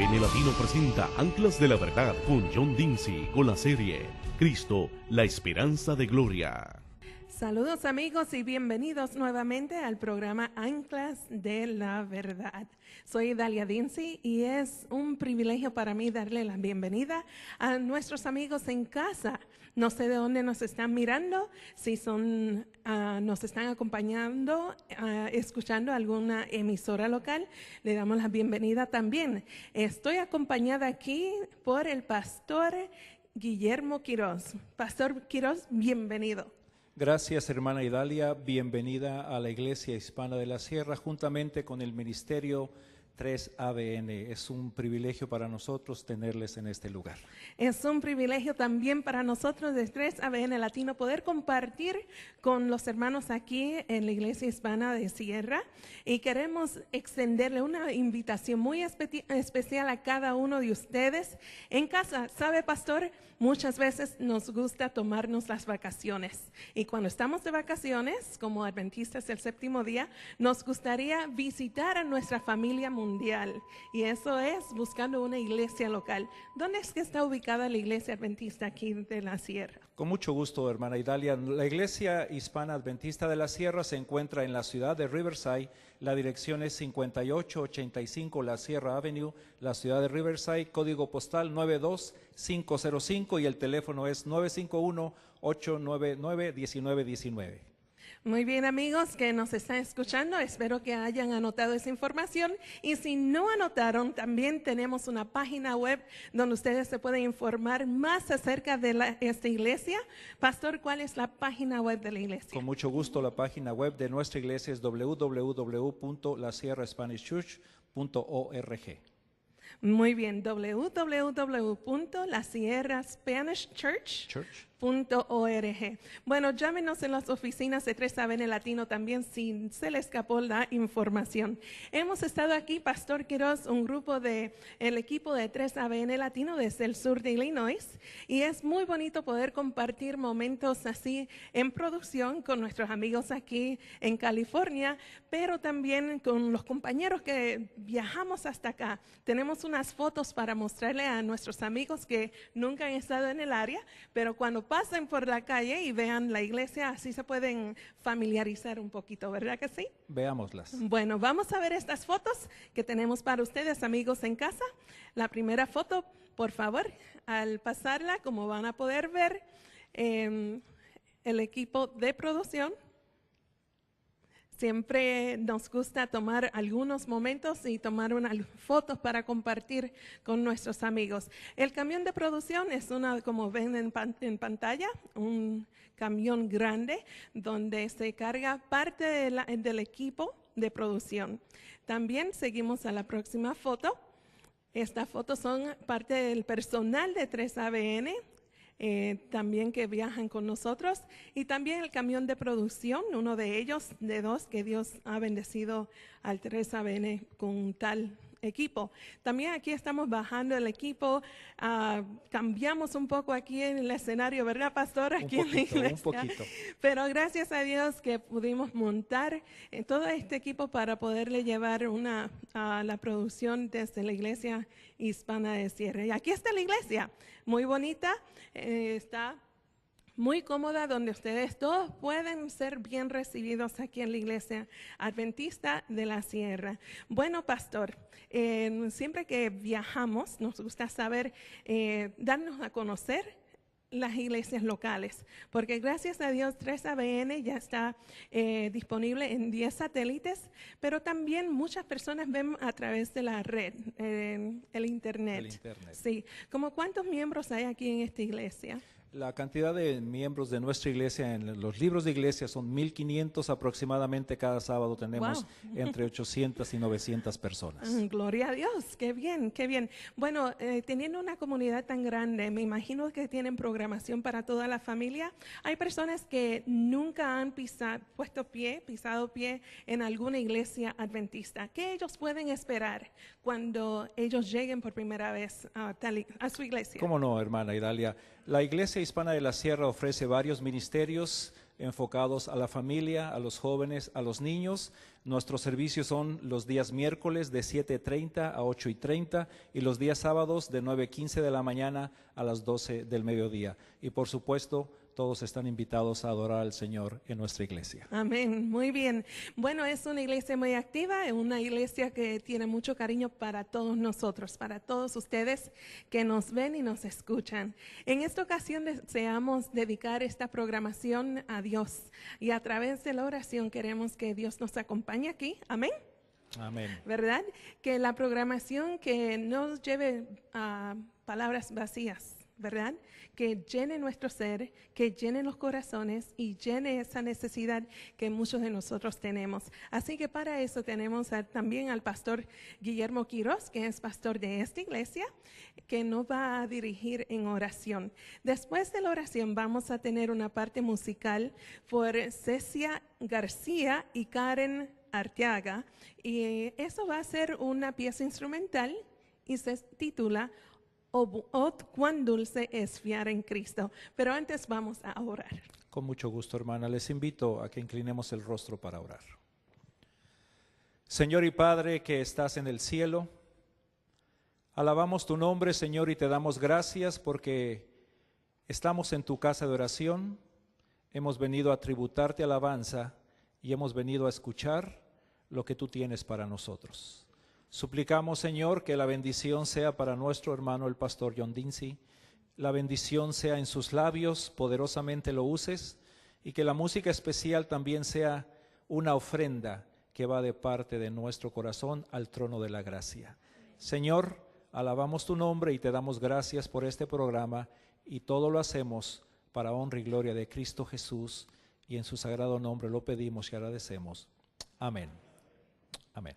ABN Latino presenta Anclas de la Verdad con John Dinsey con la serie Cristo, la esperanza de gloria. Saludos amigos y bienvenidos nuevamente al programa Anclas de la Verdad. Soy Dalia Dinsey y es un privilegio para mí darle la bienvenida a nuestros amigos en casa. No sé de dónde nos están mirando, si nos están acompañando, escuchando alguna emisora local, le damos la bienvenida también. Estoy acompañada aquí por el pastor Guillermo Quiroz. Pastor Quiroz, bienvenido. Gracias, hermana Idalia. Bienvenida a la Iglesia Hispana de la Sierra, juntamente con el Ministerio 3ABN. Es un privilegio para nosotros tenerles en este lugar. Es un privilegio también para nosotros de 3ABN Latino poder compartir con los hermanos aquí en la Iglesia Hispana de Sierra, y queremos extenderle una invitación muy especial a cada uno de ustedes en casa. ¿Sabe, pastor? Muchas veces nos gusta tomarnos las vacaciones, y cuando estamos de vacaciones, como adventistas del séptimo día, nos gustaría visitar a nuestra familia mundial, y eso es buscando una iglesia local. ¿Dónde es que está ubicada la iglesia adventista aquí de la Sierra? Con mucho gusto, hermana Idalia. La Iglesia Hispana Adventista de la Sierra se encuentra en la ciudad de Riverside. La dirección es 5885 La Sierra Avenue, la ciudad de Riverside, código postal 92505, y el teléfono es 951-899-1919. Muy bien, amigos que nos están escuchando, espero que hayan anotado esa información, y si no anotaron, también tenemos una página web donde ustedes se pueden informar más acerca de esta iglesia. Pastor, ¿cuál es la página web de la iglesia? Con mucho gusto, la página web de nuestra iglesia es www.lasierraspanishchurch.org. Muy bien, www.lasierraspanishchurch.org. Bueno, llámenos en las oficinas de 3ABN Latino también si se les escapó la información. Hemos estado aquí, Pastor Quiroz, un grupo del equipo de 3ABN Latino desde el sur de Illinois, y es muy bonito poder compartir momentos así en producción con nuestros amigos aquí en California, pero también con los compañeros que viajamos hasta acá. Tenemos unas fotos para mostrarle a nuestros amigos que nunca han estado en el área, pero cuando pasen por la calle y vean la iglesia, así se pueden familiarizar un poquito, ¿verdad que sí? Veámoslas. Bueno, vamos a ver estas fotos que tenemos para ustedes, amigos en casa. La primera foto, por favor, al pasarla, como van a poder ver, el equipo de producción. Siempre nos gusta tomar algunos momentos y tomar unas fotos para compartir con nuestros amigos. El camión de producción es como ven en pantalla, un camión grande donde se carga parte del equipo de producción. También seguimos a la próxima foto. Estas fotos son parte del personal de 3ABN. También que viajan con nosotros, y también el camión de producción, uno de ellos, de dos, que Dios ha bendecido al 3ABN con tal equipo. También aquí estamos bajando el equipo, cambiamos un poco aquí en el escenario, ¿verdad, pastor? Aquí en la iglesia. Un poquito. Pero gracias a Dios que pudimos montar todo este equipo para poderle llevar la producción desde la Iglesia Hispana de Sierra. Y aquí está la iglesia, muy bonita, está muy cómoda, donde ustedes todos pueden ser bien recibidos aquí en la Iglesia Adventista de la Sierra. Bueno, pastor, siempre que viajamos nos gusta saber, darnos a conocer las iglesias locales, porque gracias a Dios 3ABN ya está disponible en 10 satélites, pero también muchas personas ven a través de la red, el internet. Sí, ¿como cuántos miembros hay aquí en esta iglesia? La cantidad de miembros de nuestra iglesia en los libros de iglesia son 1500 aproximadamente. Cada sábado tenemos entre 800 y 900 personas. Gloria a Dios, qué bien, qué bien. Bueno, teniendo una comunidad tan grande, me imagino que tienen programación para toda la familia. Hay personas que nunca han pisado pie en alguna iglesia adventista. ¿Qué ellos pueden esperar cuando ellos lleguen por primera vez a su iglesia? ¿Cómo no, hermana Idalia? La Iglesia Hispana de la Sierra ofrece varios ministerios enfocados a la familia, a los jóvenes, a los niños. Nuestros servicios son los días miércoles de 7:30 a 8:30 y los días sábados de 9:15 de la mañana a las 12 del mediodía. Y por supuesto, todos están invitados a adorar al Señor en nuestra iglesia. Amén, muy bien. Bueno, es una iglesia muy activa, es una iglesia que tiene mucho cariño para todos nosotros, para todos ustedes que nos ven y nos escuchan. En esta ocasión deseamos dedicar esta programación a Dios y a través de la oración queremos que Dios nos acompañe aquí. Amén. Amén. ¿Verdad? Que la programación que no lleve a palabras vacías, ¿verdad? Que llene nuestro ser, que llene los corazones y llene esa necesidad que muchos de nosotros tenemos. Así que para eso tenemos también al pastor Guillermo Quiroz, que es pastor de esta iglesia, que nos va a dirigir en oración. Después de la oración vamos a tener una parte musical por Cecia García y Karen Arteaga, y eso va a ser una pieza instrumental y se titula Oh, cuán dulce es fiar en Cristo. Pero antes vamos a orar. Con mucho gusto, hermana. Les invito a que inclinemos el rostro para orar. Señor y Padre que estás en el cielo, alabamos tu nombre, Señor, y te damos gracias porque estamos en tu casa de oración. Hemos venido a tributarte alabanza y hemos venido a escuchar lo que tú tienes para nosotros. Suplicamos, Señor, que la bendición sea para nuestro hermano el pastor John Dinsey, la bendición sea en sus labios, poderosamente lo uses, y que la música especial también sea una ofrenda que va de parte de nuestro corazón al trono de la gracia. Señor, alabamos tu nombre y te damos gracias por este programa, y todo lo hacemos para honra y gloria de Cristo Jesús, y en su sagrado nombre lo pedimos y agradecemos. Amén. Amén.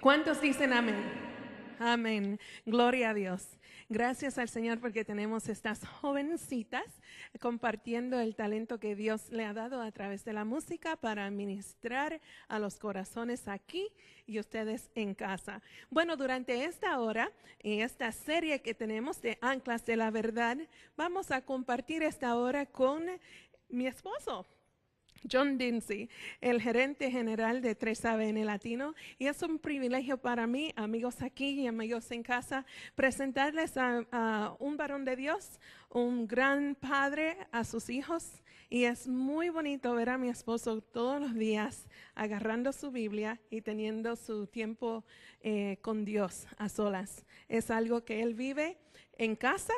¿Cuántos dicen amén? Amén. Gloria a Dios. Gracias al Señor porque tenemos estas jovencitas compartiendo el talento que Dios le ha dado a través de la música para ministrar a los corazones aquí y ustedes en casa. Bueno, durante esta hora, en esta serie que tenemos de Anclas de la Verdad, vamos a compartir esta hora con mi esposo, John Dinsey, el gerente general de 3ABN Latino, y es un privilegio para mí, amigos aquí y amigos en casa, presentarles a un varón de Dios, un gran padre a sus hijos, y es muy bonito ver a mi esposo todos los días agarrando su Biblia y teniendo su tiempo con Dios a solas. Es algo que él vive en casa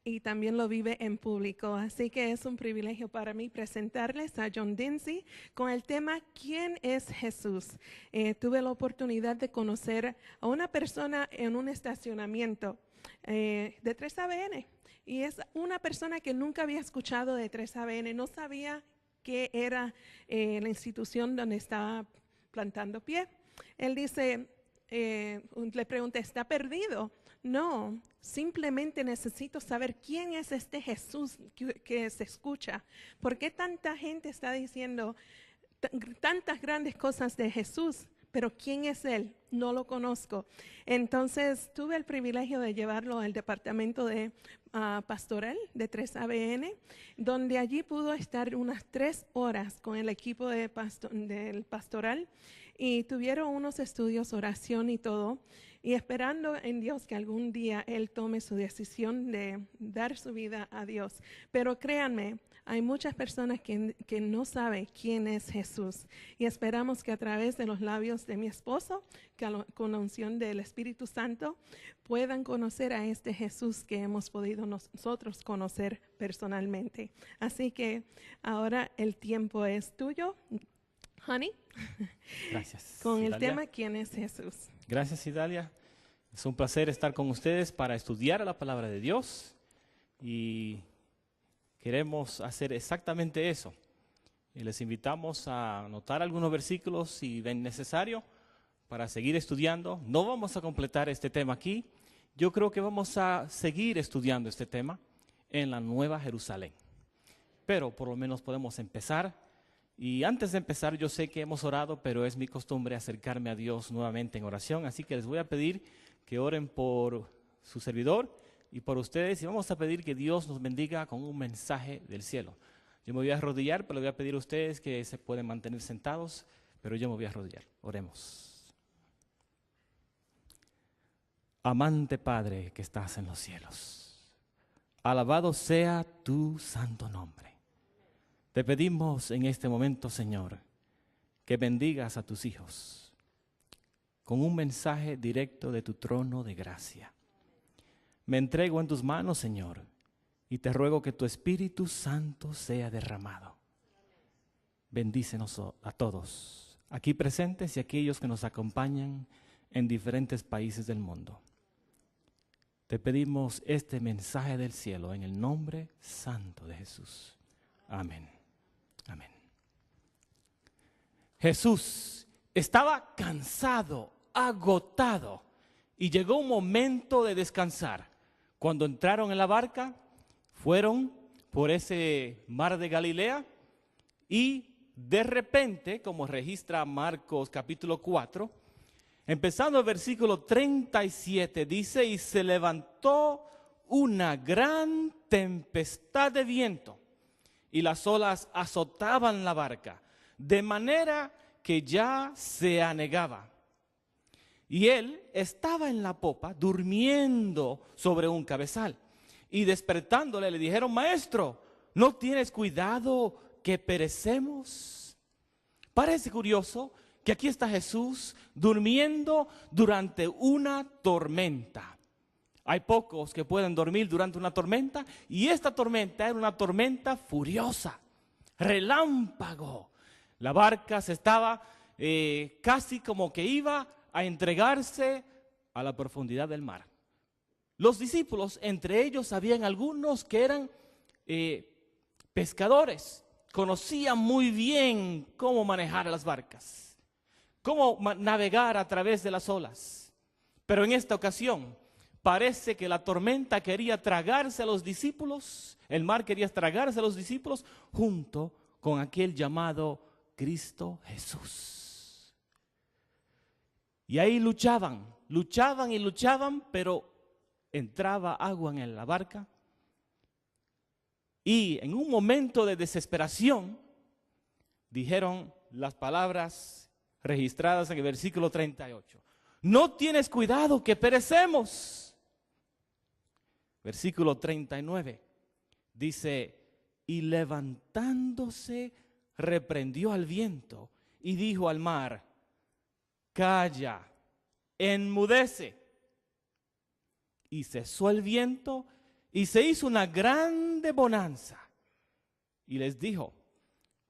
y también lo vive en público. Así que es un privilegio para mí presentarles a John Dinsey con el tema ¿Quién es Jesús? Tuve la oportunidad de conocer a una persona en un estacionamiento de 3ABN. Y es una persona que nunca había escuchado de 3ABN, no sabía qué era la institución donde estaba plantando pie. Él dice, le pregunté, ¿está perdido? No, simplemente necesito saber quién es este Jesús que se escucha. ¿Por qué tanta gente está diciendo tantas grandes cosas de Jesús? Pero ¿quién es Él? No lo conozco. Entonces tuve el privilegio de llevarlo al departamento de pastoral de 3ABN, donde allí pudo estar unas 3 horas con el equipo del pastoral y tuvieron unos estudios, oración y todo. Y esperando en Dios que algún día Él tome su decisión de dar su vida a Dios. Pero créanme, hay muchas personas que no saben quién es Jesús. Y esperamos que a través de los labios de mi esposo, con la unción del Espíritu Santo, puedan conocer a este Jesús que hemos podido nosotros conocer personalmente. Así que ahora el tiempo es tuyo, honey. Gracias. Con el Idalia. tema ¿Quién es Jesús? Gracias, Idalia. Es un placer estar con ustedes para estudiar la palabra de Dios y queremos hacer exactamente eso. Y les invitamos a anotar algunos versículos si ven necesario para seguir estudiando. No vamos a completar este tema aquí. Yo creo que vamos a seguir estudiando este tema en la Nueva Jerusalén. Pero por lo menos podemos empezar. Y antes de empezar, yo sé que hemos orado, pero es mi costumbre acercarme a Dios nuevamente en oración. Así que les voy a pedir que oren por su servidor y por ustedes. Y vamos a pedir que Dios nos bendiga con un mensaje del cielo. Yo me voy a arrodillar, pero les voy a pedir a ustedes que se pueden mantener sentados, pero yo me voy a arrodillar. Oremos. Amante Padre que estás en los cielos, alabado sea tu santo nombre. Te pedimos en este momento, Señor, que bendigas a tus hijos con un mensaje directo de tu trono de gracia. Me entrego en tus manos, Señor, y te ruego que tu Espíritu Santo sea derramado. Bendícenos a todos, aquí presentes y aquellos que nos acompañan en diferentes países del mundo. Te pedimos este mensaje del cielo en el nombre santo de Jesús. Amén. Amén. Jesús estaba cansado, agotado, y llegó un momento de descansar. Cuando entraron en la barca, fueron por ese mar de Galilea y de repente, como registra Marcos capítulo 4, empezando el versículo 37, dice, y se levantó una gran tempestad de viento y las olas azotaban la barca, de manera que ya se anegaba. Y él estaba en la popa, durmiendo sobre un cabezal. Y despertándole le dijeron, maestro, ¿no tienes cuidado que perecemos? Parece curioso que aquí está Jesús durmiendo durante una tormenta. Hay pocos que pueden dormir durante una tormenta y esta tormenta era una tormenta furiosa, relámpago. La barca se estaba casi como que iba a entregarse a la profundidad del mar. Los discípulos, entre ellos habían algunos que eran pescadores, conocían muy bien cómo manejar las barcas. navegar a través de las olas. Pero en esta ocasión parece que la tormenta quería tragarse a los discípulos, el mar quería tragarse a los discípulos junto con aquel llamado Cristo Jesús. Y ahí luchaban y luchaban, pero entraba agua en la barca. Y en un momento de desesperación, dijeron las palabras registradas en el versículo 38. No tienes cuidado que perecemos. Versículo 39 dice, y levantándose reprendió al viento y dijo al mar, calla, enmudece. Y cesó el viento y se hizo una grande bonanza. Y les dijo,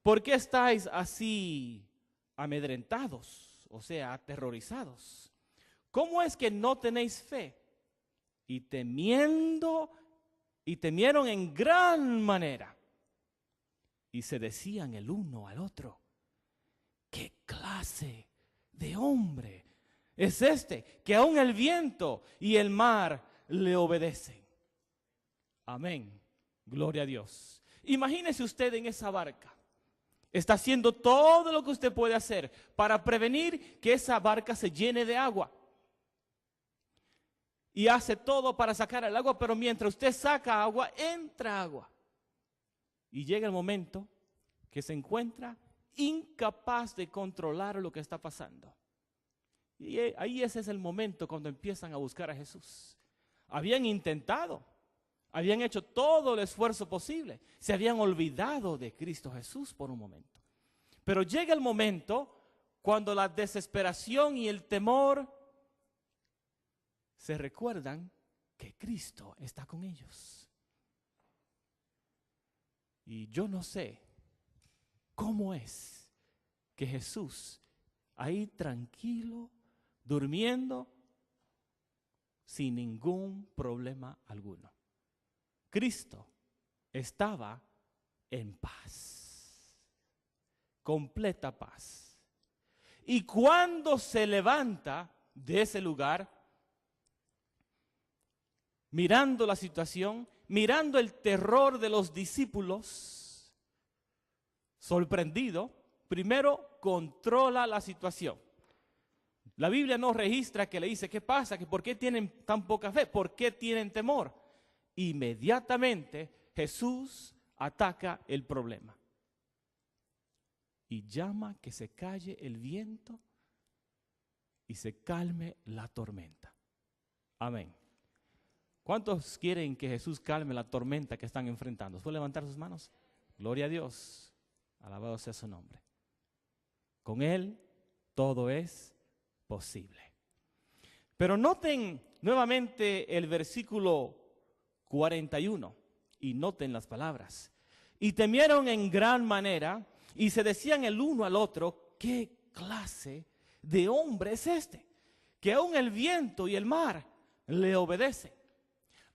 ¿por qué estáis así amedrentados? O sea, aterrorizados. ¿Cómo es que no tenéis fe? Y temieron en gran manera. Y se decían el uno al otro, ¿qué clase de hombre es este que aún el viento y el mar le obedecen? Amén. Gloria a Dios. Imagínese usted en esa barca. Está haciendo todo lo que usted puede hacer para prevenir que esa barca se llene de agua. Y hace todo para sacar el agua, pero mientras usted saca agua, entra agua. Y llega el momento que se encuentra incapaz de controlar lo que está pasando. Y ahí ese es el momento cuando empiezan a buscar a Jesús. Habían intentado, habían hecho todo el esfuerzo posible, se habían olvidado de Cristo Jesús por un momento. Pero llega el momento cuando la desesperación y el temor se recuerdan que Cristo está con ellos. Y yo no sé cómo es que Jesús, ahí tranquilo, durmiendo, sin ningún problema alguno. Cristo estaba en paz, completa paz. Y cuando se levanta de ese lugar, mirando la situación, mirando el terror de los discípulos, sorprendido, primero controla la situación. La Biblia no registra que le dice, ¿qué pasa? ¿Por qué tienen tan poca fe? ¿Por qué tienen temor? Inmediatamente Jesús ataca el problema y llama que se calle el viento y se calme la tormenta. Amén. ¿Cuántos quieren que Jesús calme la tormenta que están enfrentando? ¿Pueden levantar sus manos? Gloria a Dios. Alabado sea su nombre. Con Él todo es posible. Pero noten nuevamente el versículo 41 y noten las palabras. Y temieron en gran manera y se decían el uno al otro, ¿qué clase de hombre es este? Que aún el viento y el mar le obedecen.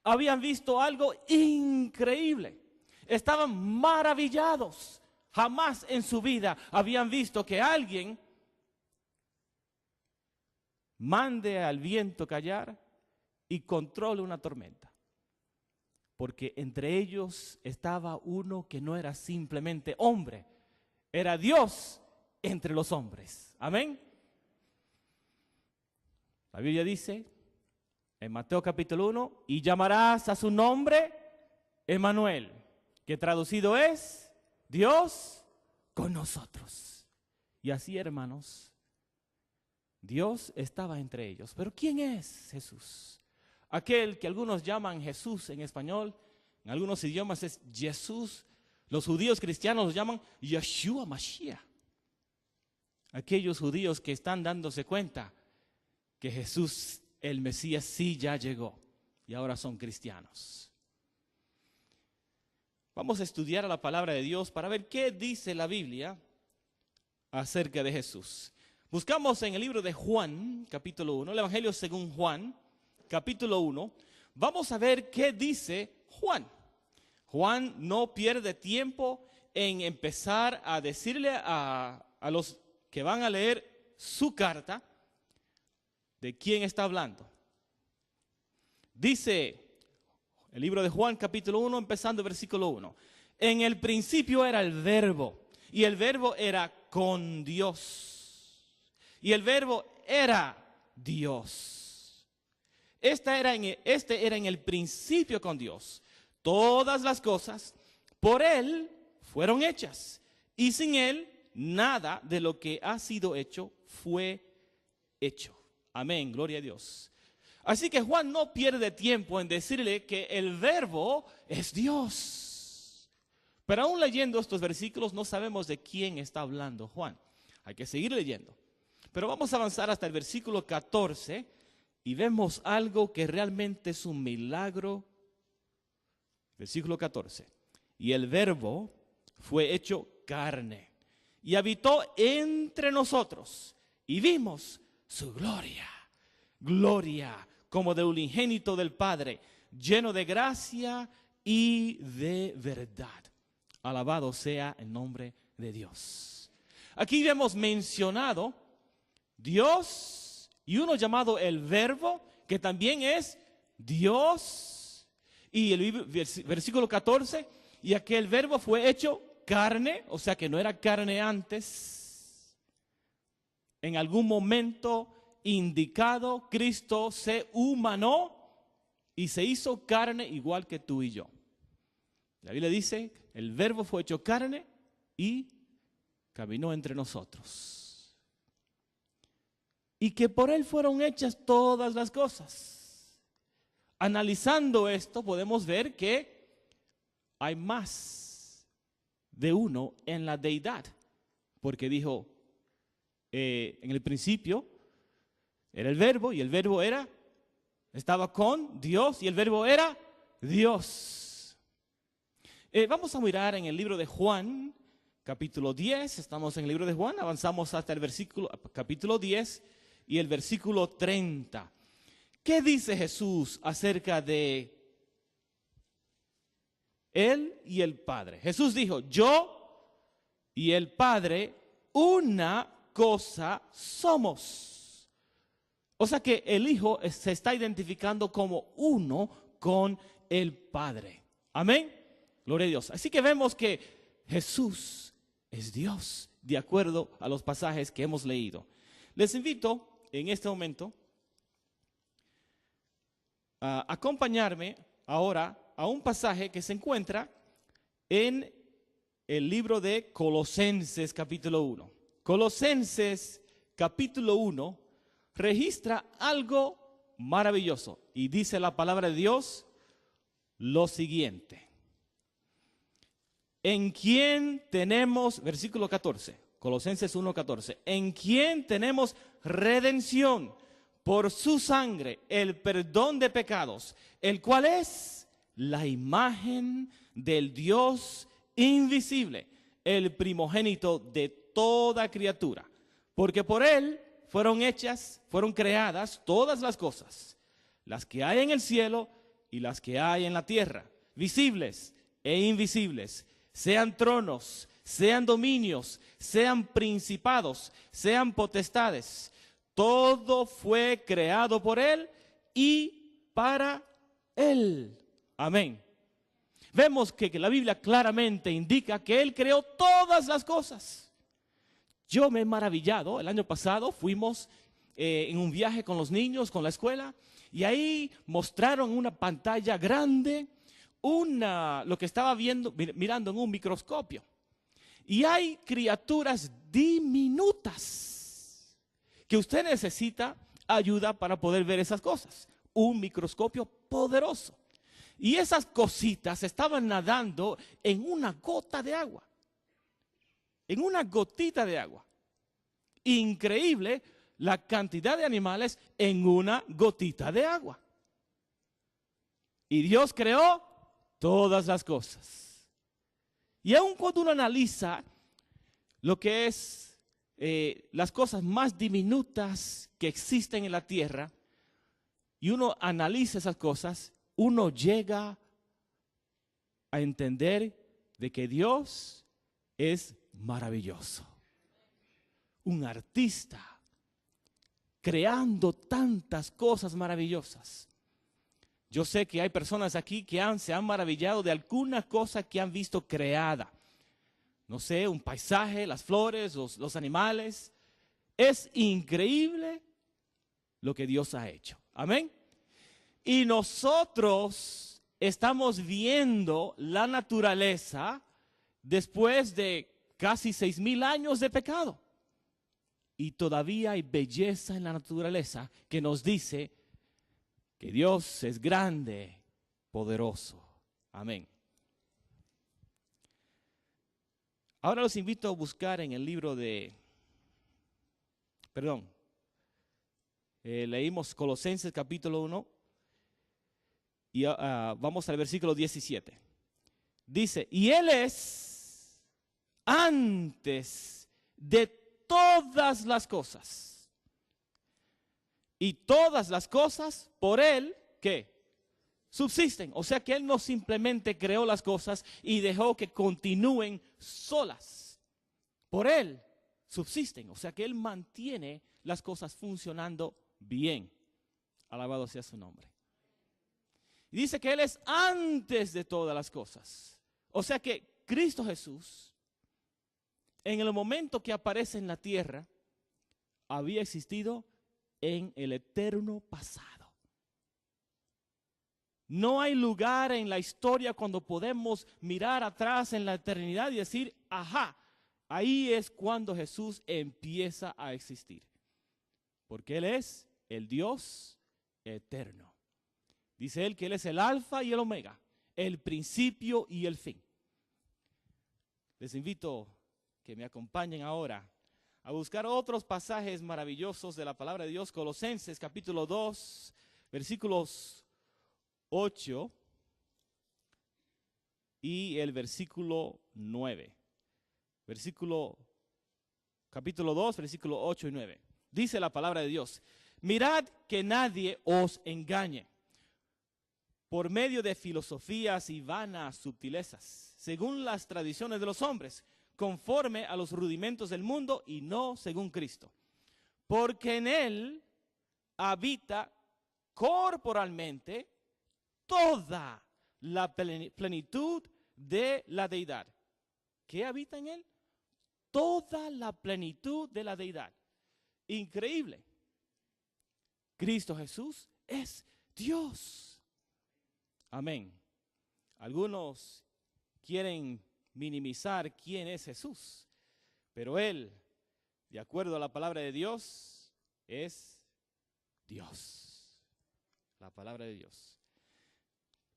Habían visto algo increíble. Estaban maravillados. Jamás en su vida habían visto que alguien mande al viento callar y controle una tormenta. Porque entre ellos estaba uno que no era simplemente hombre, era Dios entre los hombres. Amén. La Biblia dice en Mateo capítulo 1, y llamarás a su nombre Emmanuel, que traducido es Dios con nosotros. Y así, hermanos, Dios estaba entre ellos. Pero ¿quién es Jesús? Aquel que algunos llaman Jesús en español, en algunos idiomas es Jesús. Los judíos cristianos lo llaman Yeshua Mashiach. Aquellos judíos que están dándose cuenta que Jesús, el Mesías, sí ya llegó y ahora son cristianos. Vamos a estudiar la palabra de Dios para ver qué dice la Biblia acerca de Jesús. Buscamos en el libro de Juan, capítulo 1, el Evangelio según Juan, capítulo 1. Vamos a ver qué dice Juan. Juan no pierde tiempo en empezar a decirle a los que van a leer su carta, ¿de quién está hablando? Dice el libro de Juan capítulo 1, empezando versículo 1. En el principio era el verbo, y el verbo era con Dios, y el verbo era Dios. Este era en el principio con Dios. Todas las cosas por Él fueron hechas, y sin Él nada de lo que ha sido hecho fue hecho. Amén, gloria a Dios. Así que Juan no pierde tiempo en decirle que el verbo es Dios. Pero aún leyendo estos versículos no sabemos de quién está hablando Juan. Hay que seguir leyendo. Pero vamos a avanzar hasta el versículo 14 y vemos algo que realmente es un milagro. Versículo 14. Y el verbo fue hecho carne y habitó entre nosotros y vimos su gloria. Gloria como de unigénito del Padre, lleno de gracia y de verdad. Alabado sea el nombre de Dios. Aquí vemos mencionado Dios y uno llamado el Verbo, que también es Dios. Y el versículo 14, y aquel Verbo fue hecho carne, o sea que no era carne antes. En algún momento indicado, Cristo se humanó y se hizo carne igual que tú y yo. La Biblia dice, el Verbo fue hecho carne y caminó entre nosotros. Y que por Él fueron hechas todas las cosas. Analizando esto, podemos ver que hay más de uno en la deidad. Porque dijo, en el principio era el Verbo, y el Verbo estaba con Dios, y el Verbo era Dios. Vamos a mirar en el libro de Juan, capítulo 10, estamos en el libro de Juan, avanzamos hasta el capítulo 10 y el versículo 30. ¿Qué dice Jesús acerca de Él y el Padre? Jesús dijo, yo y el Padre una cosa somos. O sea que el Hijo se está identificando como uno con el Padre. Amén. Gloria a Dios. Así que vemos que Jesús es Dios, de acuerdo a los pasajes que hemos leído. Les invito en este momento a acompañarme ahora a un pasaje que se encuentra en el libro de Colosenses capítulo 1. Colosenses capítulo 1 registra algo maravilloso y dice la palabra de Dios lo siguiente. En quien tenemos, versículo 14, Colosenses 1:14, en quien tenemos redención por su sangre, el perdón de pecados, el cual es la imagen del Dios invisible, el primogénito de toda criatura, porque por él fueron creadas todas las cosas, las que hay en el cielo y las que hay en la tierra, visibles e invisibles, sean tronos, sean dominios, sean principados, sean potestades. Todo fue creado por Él y para Él. Amén. Vemos que la Biblia claramente indica que Él creó todas las cosas. Yo me he maravillado, el año pasado fuimos en un viaje con los niños, con la escuela, y ahí mostraron una pantalla grande, lo que estaba mirando en un microscopio. Y hay criaturas diminutas que usted necesita ayuda para poder ver esas cosas. Un microscopio poderoso. Y esas cositas estaban nadando en una gota de agua. En una gotita de agua. Increíble la cantidad de animales en una gotita de agua. Y Dios creó todas las cosas. Y aun cuando uno analiza lo que es las cosas más diminutas que existen en la tierra, y uno analiza esas cosas, uno llega a entender de que Dios es maravilloso. Un artista creando tantas cosas maravillosas. Yo sé que hay personas aquí que se han maravillado de alguna cosa que han visto creada. No sé, un paisaje, las flores, los animales. Es increíble lo que Dios ha hecho. Amén. Y nosotros estamos viendo la naturaleza después de casi 6,000 años de pecado. Y todavía hay belleza en la naturaleza que nos dice que Dios es grande, poderoso. Amén. Ahora los invito a buscar en el libro leímos Colosenses capítulo 1 y vamos al versículo 17. Dice, y Él es antes de todas las cosas. Y todas las cosas por Él, ¿qué? Subsisten. O sea que Él no simplemente creó las cosas y dejó que continúen solas. Por Él subsisten. O sea que Él mantiene las cosas funcionando bien. Alabado sea su nombre. Y dice que Él es antes de todas las cosas. O sea que Cristo Jesús, en el momento que aparece en la tierra, había existido en el eterno pasado. No hay lugar en la historia cuando podemos mirar atrás en la eternidad y decir, ajá, ahí es cuando Jesús empieza a existir. Porque Él es el Dios eterno. Dice Él que Él es el alfa y el omega, el principio y el fin. Les invito que me acompañen ahora a buscar otros pasajes maravillosos de la palabra de Dios. Colosenses capítulo 2, versículos 8 y el versículo 9. Capítulo 2, versículo 8 y 9. Dice la palabra de Dios, mirad que nadie os engañe por medio de filosofías y vanas sutilezas, según las tradiciones de los hombres, conforme a los rudimentos del mundo y no según Cristo. Porque en Él habita corporalmente toda la plenitud de la deidad. ¿Qué habita en Él? Toda la plenitud de la deidad. Increíble. Cristo Jesús es Dios. Amén. Algunos quieren minimizar quién es Jesús, pero Él, de acuerdo a la palabra de Dios, es Dios. La palabra de Dios.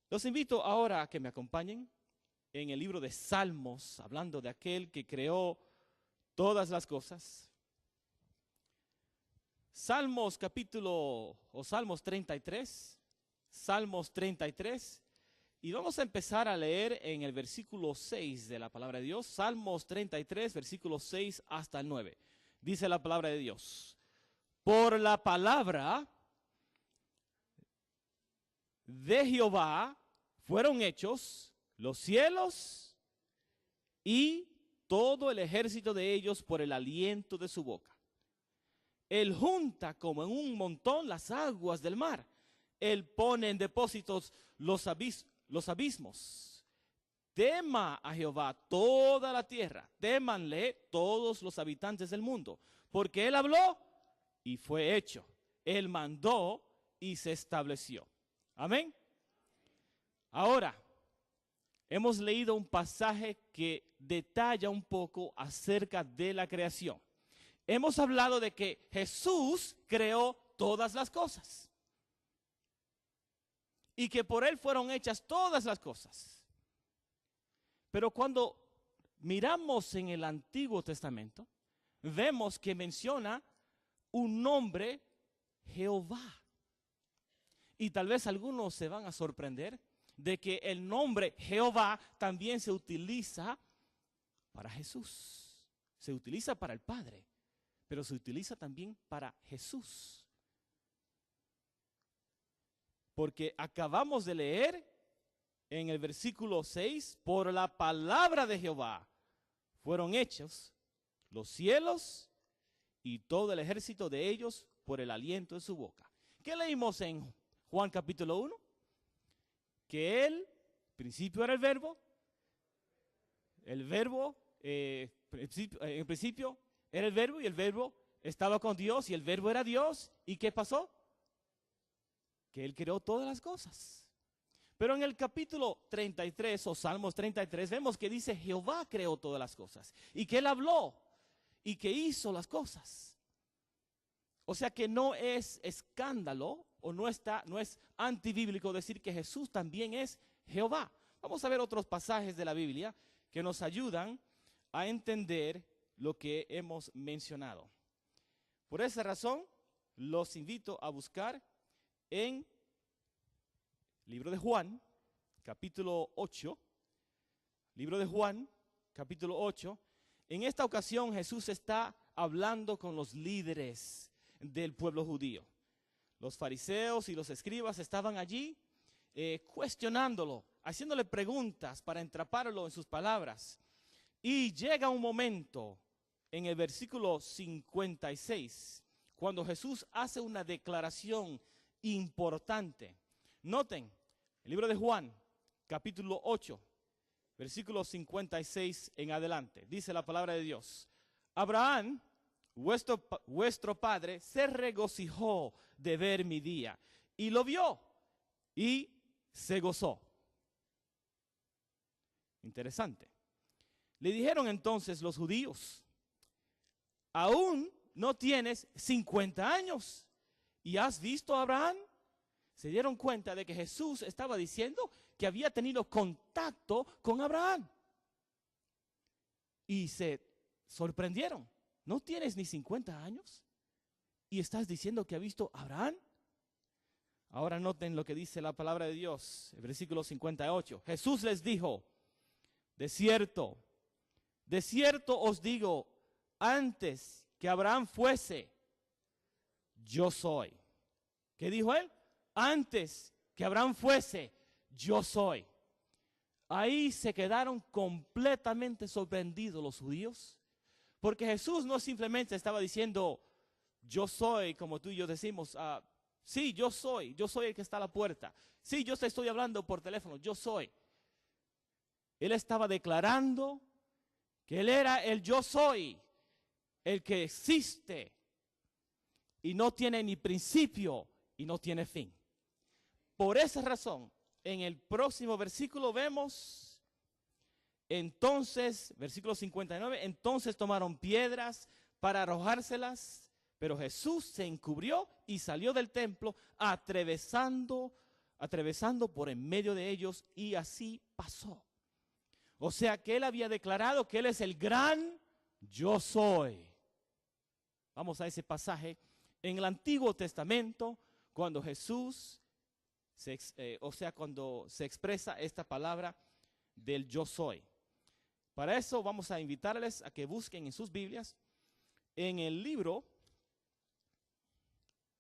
Los invito ahora a que me acompañen en el libro de Salmos, hablando de aquel que creó todas las cosas. Salmos 33, Salmos 33, y vamos a empezar a leer en el versículo 6 de la palabra de Dios, Salmos 33, versículos 6 hasta el 9. Dice la palabra de Dios, por la palabra de Jehová fueron hechos los cielos y todo el ejército de ellos por el aliento de su boca. Él junta como en un montón las aguas del mar. Él pone en depósitos los abismos. Tema a Jehová toda la tierra. Témanle todos los habitantes del mundo. Porque Él habló y fue hecho. Él mandó y se estableció. Amén. Ahora, hemos leído un pasaje que detalla un poco acerca de la creación. Hemos hablado de que Jesús creó todas las cosas y que por Él fueron hechas todas las cosas. Pero cuando miramos en el Antiguo Testamento, vemos que menciona un nombre, Jehová. Y tal vez algunos se van a sorprender de que el nombre Jehová también se utiliza para Jesús. Se utiliza para el Padre, pero se utiliza también para Jesús. Porque acabamos de leer en el versículo 6, por la palabra de Jehová fueron hechos los cielos y todo el ejército de ellos por el aliento de su boca. ¿Qué leímos en Juan capítulo 1? Que el principio era el verbo en principio era el verbo y el verbo estaba con Dios y el verbo era Dios. ¿Y qué pasó? Que Él creó todas las cosas. Pero en el capítulo 33 o Salmos 33 vemos que dice Jehová creó todas las cosas y que Él habló y que hizo las cosas. O sea que no es escándalo o no es antibíblico decir que Jesús también es Jehová. Vamos a ver otros pasajes de la Biblia que nos ayudan a entender lo que hemos mencionado. Por esa razón, los invito a buscar en libro de Juan, capítulo 8. Libro de Juan, capítulo 8. En esta ocasión Jesús está hablando con los líderes del pueblo judío. Los fariseos y los escribas estaban allí cuestionándolo, haciéndole preguntas para entraparlo en sus palabras. Y llega un momento en el versículo 56, cuando Jesús hace una declaración importante. Noten, el libro de Juan, capítulo 8, versículo 56 en adelante. Dice la palabra de Dios: Abraham, vuestro padre, se regocijó de ver mi día, y lo vio, y se gozó. Interesante. Le dijeron entonces los judíos: ¿aún no tienes 50 años y has visto a Abraham? Se dieron cuenta de que Jesús estaba diciendo que había tenido contacto con Abraham. Y se sorprendieron. ¿No tienes ni 50 años y estás diciendo que has visto a Abraham? Ahora noten lo que dice la palabra de Dios, el versículo 58. Jesús les dijo: de cierto os digo, antes que Abraham fuese, yo soy. ¿Qué dijo él? Antes que Abraham fuese, yo soy. Ahí se quedaron completamente sorprendidos los judíos, porque Jesús no simplemente estaba diciendo, yo soy, como tú y yo decimos, sí, yo soy el que está a la puerta. Sí, yo te estoy hablando por teléfono, yo soy. Él estaba declarando que Él era el yo soy, el que existe y no tiene ni principio y no tiene fin. Por esa razón, en el próximo versículo vemos, entonces, versículo 59, entonces tomaron piedras para arrojárselas, pero Jesús se encubrió y salió del templo atravesando por en medio de ellos, y así pasó. O sea que Él había declarado que Él es el gran yo soy. Vamos a ese pasaje en el Antiguo Testamento, cuando Jesús, cuando se expresa esta palabra del yo soy. Para eso vamos a invitarles a que busquen en sus Biblias, en el libro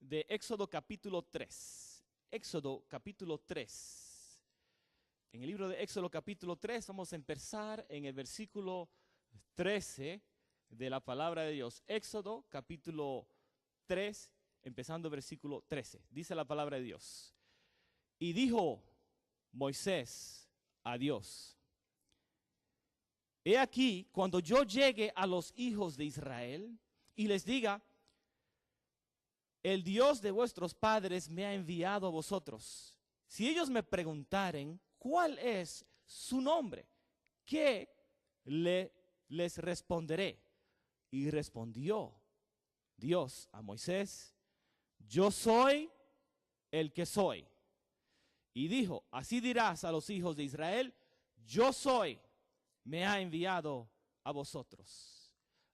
de Éxodo capítulo 3. Éxodo capítulo 3. En el libro de Éxodo capítulo 3 vamos a empezar en el versículo 13 de la palabra de Dios. Éxodo capítulo 3, empezando el versículo 13. Dice la palabra de Dios: y dijo Moisés a Dios: he aquí, cuando yo llegue a los hijos de Israel y les diga, el Dios de vuestros padres me ha enviado a vosotros, si ellos me preguntaren, ¿cuál es su nombre? ¿Qué les responderé? Y respondió Dios a Moisés: yo soy el que soy. Y dijo: así dirás a los hijos de Israel, yo soy, me ha enviado a vosotros.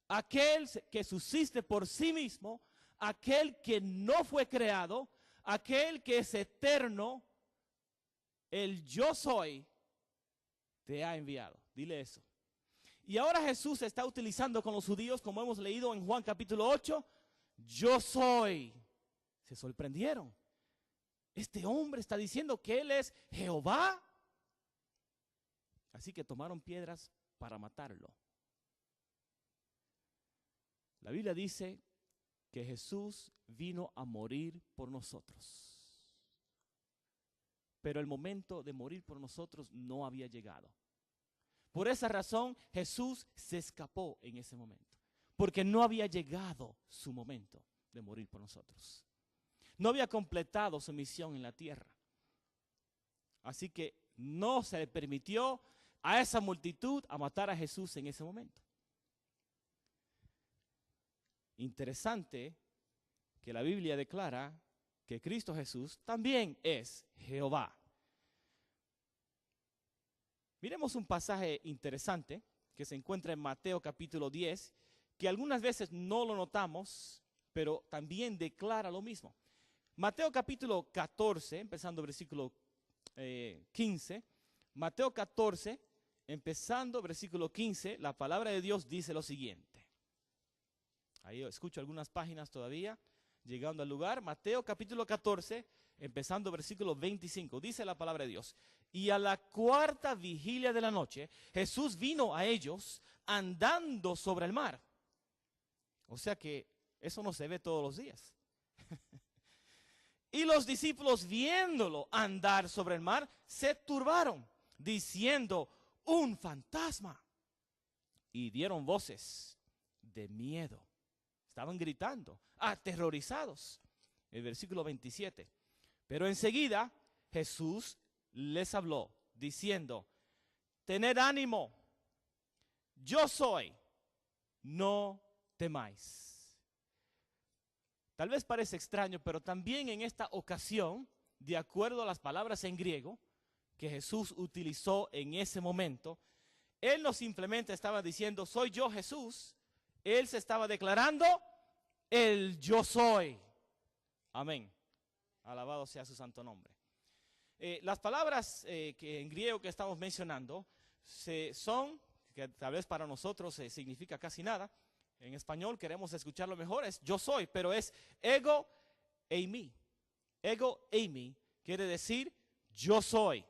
Aquel que subsiste por sí mismo, aquel que no fue creado, aquel que es eterno, el yo soy, te ha enviado. Dile eso. Y ahora Jesús está utilizando con los judíos, como hemos leído en Juan capítulo 8, yo soy. Se sorprendieron. Este hombre está diciendo que Él es Jehová. Así que tomaron piedras para matarlo. La Biblia dice que Jesús vino a morir por nosotros. Pero el momento de morir por nosotros no había llegado. Por esa razón, Jesús se escapó en ese momento, porque no había llegado su momento de morir por nosotros. No había completado su misión en la tierra. Así que no se le permitió a esa multitud a matar a Jesús en ese momento. Interesante que la Biblia declara que Cristo Jesús también es Jehová. Miremos un pasaje interesante que se encuentra en Mateo capítulo 10, que algunas veces no lo notamos, pero también declara lo mismo. Mateo capítulo 14, empezando versículo 15. Mateo 14, empezando versículo 15, la palabra de Dios dice lo siguiente. Ahí escucho algunas páginas todavía, llegando al lugar. Mateo capítulo 14, empezando versículo 25, dice la palabra de Dios. Y a la cuarta vigilia de la noche, Jesús vino a ellos andando sobre el mar. O sea que eso no se ve todos los días. Y los discípulos, viéndolo andar sobre el mar, se turbaron, diciendo, un fantasma. Y dieron voces de miedo. Estaban gritando, aterrorizados. El versículo 27. Pero enseguida Jesús les habló, diciendo, tened ánimo, yo soy, no temáis. Tal vez parece extraño, pero también en esta ocasión, de acuerdo a las palabras en griego que Jesús utilizó en ese momento, Él no simplemente estaba diciendo, soy yo Jesús. Él se estaba declarando, el yo soy. Amén. Alabado sea su santo nombre. Las palabras que en griego que estamos mencionando son, que tal vez para nosotros significa casi nada. En español queremos escucharlo mejor, es yo soy, pero es ego eimi. Ego eimi quiere decir yo soy.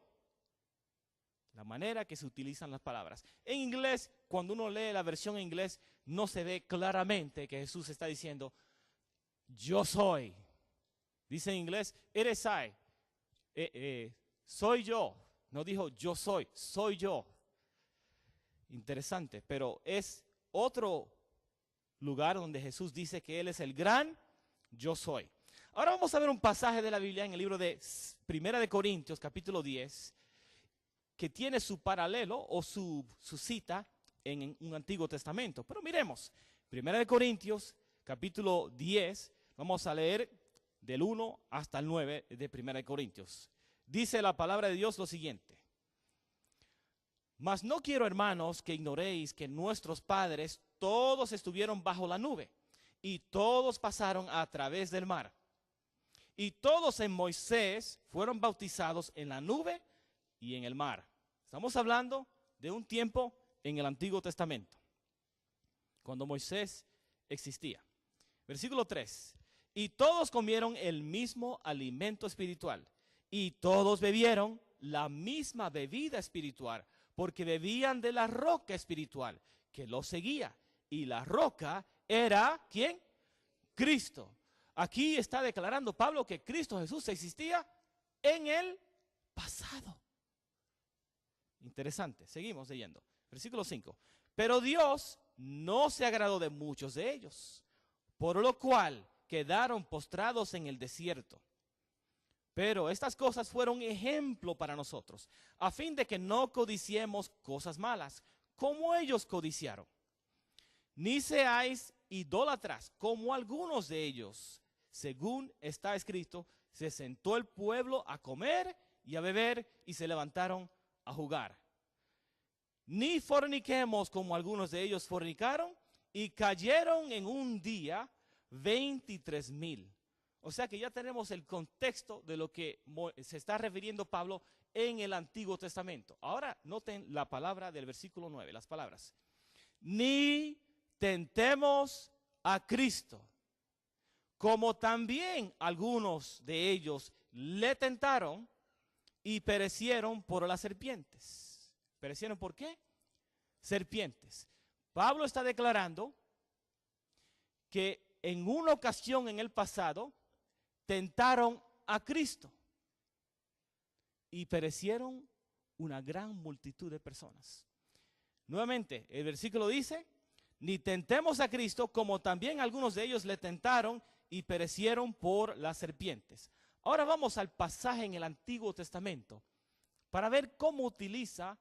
La manera que se utilizan las palabras. En inglés, cuando uno lee la versión en inglés, no se ve claramente que Jesús está diciendo yo soy. Dice en inglés, it is I. Soy yo. No dijo yo soy yo. Interesante, pero es otro lugar donde Jesús dice que Él es el gran yo soy. Ahora vamos a ver un pasaje de la Biblia en el libro de Primera de Corintios, capítulo 10, que tiene su paralelo o su cita en un Antiguo Testamento. Pero miremos, Primera de Corintios, capítulo 10, vamos a leer del 1 hasta el 9 de Primera de Corintios. Dice la palabra de Dios lo siguiente. Mas no quiero, hermanos, que ignoréis que nuestros padres todos estuvieron bajo la nube y todos pasaron a través del mar. Y todos en Moisés fueron bautizados en la nube y en el mar. Estamos hablando de un tiempo en el Antiguo Testamento, cuando Moisés existía. Versículo 3. Y todos comieron el mismo alimento espiritual y todos bebieron la misma bebida espiritual, porque bebían de la roca espiritual que los seguía. Y la roca era, ¿quién? Cristo. Aquí está declarando Pablo que Cristo Jesús existía en el pasado. Interesante, seguimos leyendo. Versículo 5. Pero Dios no se agradó de muchos de ellos, por lo cual quedaron postrados en el desierto. Pero estas cosas fueron ejemplo para nosotros, a fin de que no codiciemos cosas malas, como ellos codiciaron. Ni seáis idólatras, como algunos de ellos. Según está escrito, se sentó el pueblo a comer y a beber, y se levantaron a jugar. Ni forniquemos, como algunos de ellos fornicaron, y cayeron en un día 23,000. O sea que ya tenemos el contexto de lo que se está refiriendo Pablo en el Antiguo Testamento. Ahora noten la palabra del versículo 9, las palabras. Ni tentemos a Cristo, como también algunos de ellos le tentaron y perecieron por las serpientes. ¿Perecieron por qué? Serpientes. Pablo está declarando que en una ocasión en el pasado tentaron a Cristo y perecieron una gran multitud de personas. Nuevamente, el versículo dice, ni tentemos a Cristo como también algunos de ellos le tentaron y perecieron por las serpientes. Ahora vamos al pasaje en el Antiguo Testamento para ver cómo utiliza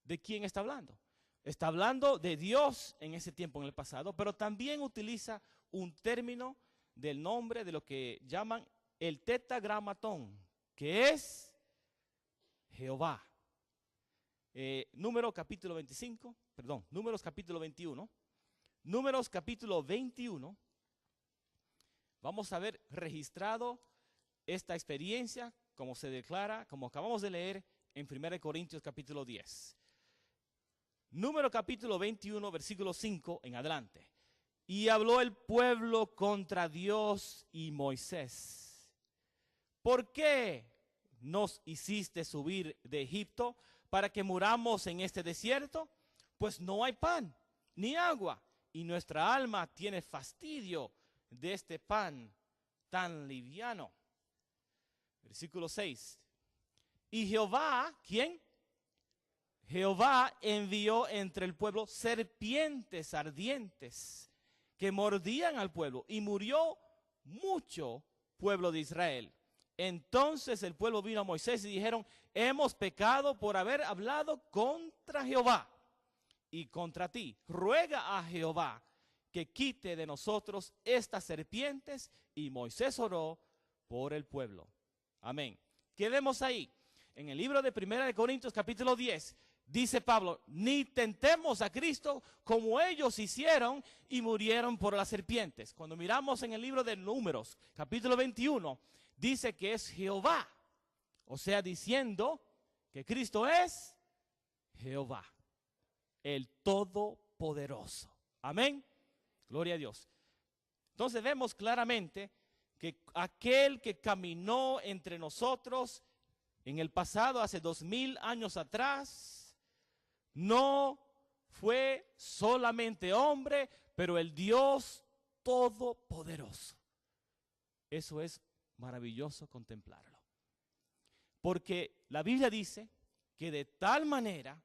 de quién está hablando. Está hablando de Dios en ese tiempo, en el pasado, pero también utiliza un término del nombre de lo que llaman el tetragramatón, que es Jehová. Números capítulo 21. Números capítulo 21. Vamos a ver registrado esta experiencia, como se declara, como acabamos de leer en 1 Corintios capítulo 10. Número capítulo 21, versículo 5 en adelante. Y habló el pueblo contra Dios y Moisés. ¿Por qué nos hiciste subir de Egipto para que muramos en este desierto? Pues no hay pan ni agua, y nuestra alma tiene fastidio de este pan tan liviano. Versículo 6. Y Jehová, ¿quién? Jehová envió entre el pueblo serpientes ardientes que mordían al pueblo, y murió mucho pueblo de Israel. Entonces el pueblo vino a Moisés y dijeron, hemos pecado por haber hablado contra Jehová y contra ti. Ruega a Jehová que quite de nosotros estas serpientes. Y Moisés oró por el pueblo. Amén. Quedemos ahí. En el libro de 1 Corintios capítulo 10, dice Pablo, ni tentemos a Cristo como ellos hicieron y murieron por las serpientes. Cuando miramos en el libro de Números capítulo 21, dice que es Jehová. O sea, diciendo que Cristo es Jehová, el Todopoderoso. Amén. Gloria a Dios. Entonces vemos claramente que aquel que caminó entre nosotros en el pasado, hace 2000 años atrás, no fue solamente hombre, pero el Dios Todopoderoso. Eso es maravilloso contemplarlo. Porque la Biblia dice que de tal manera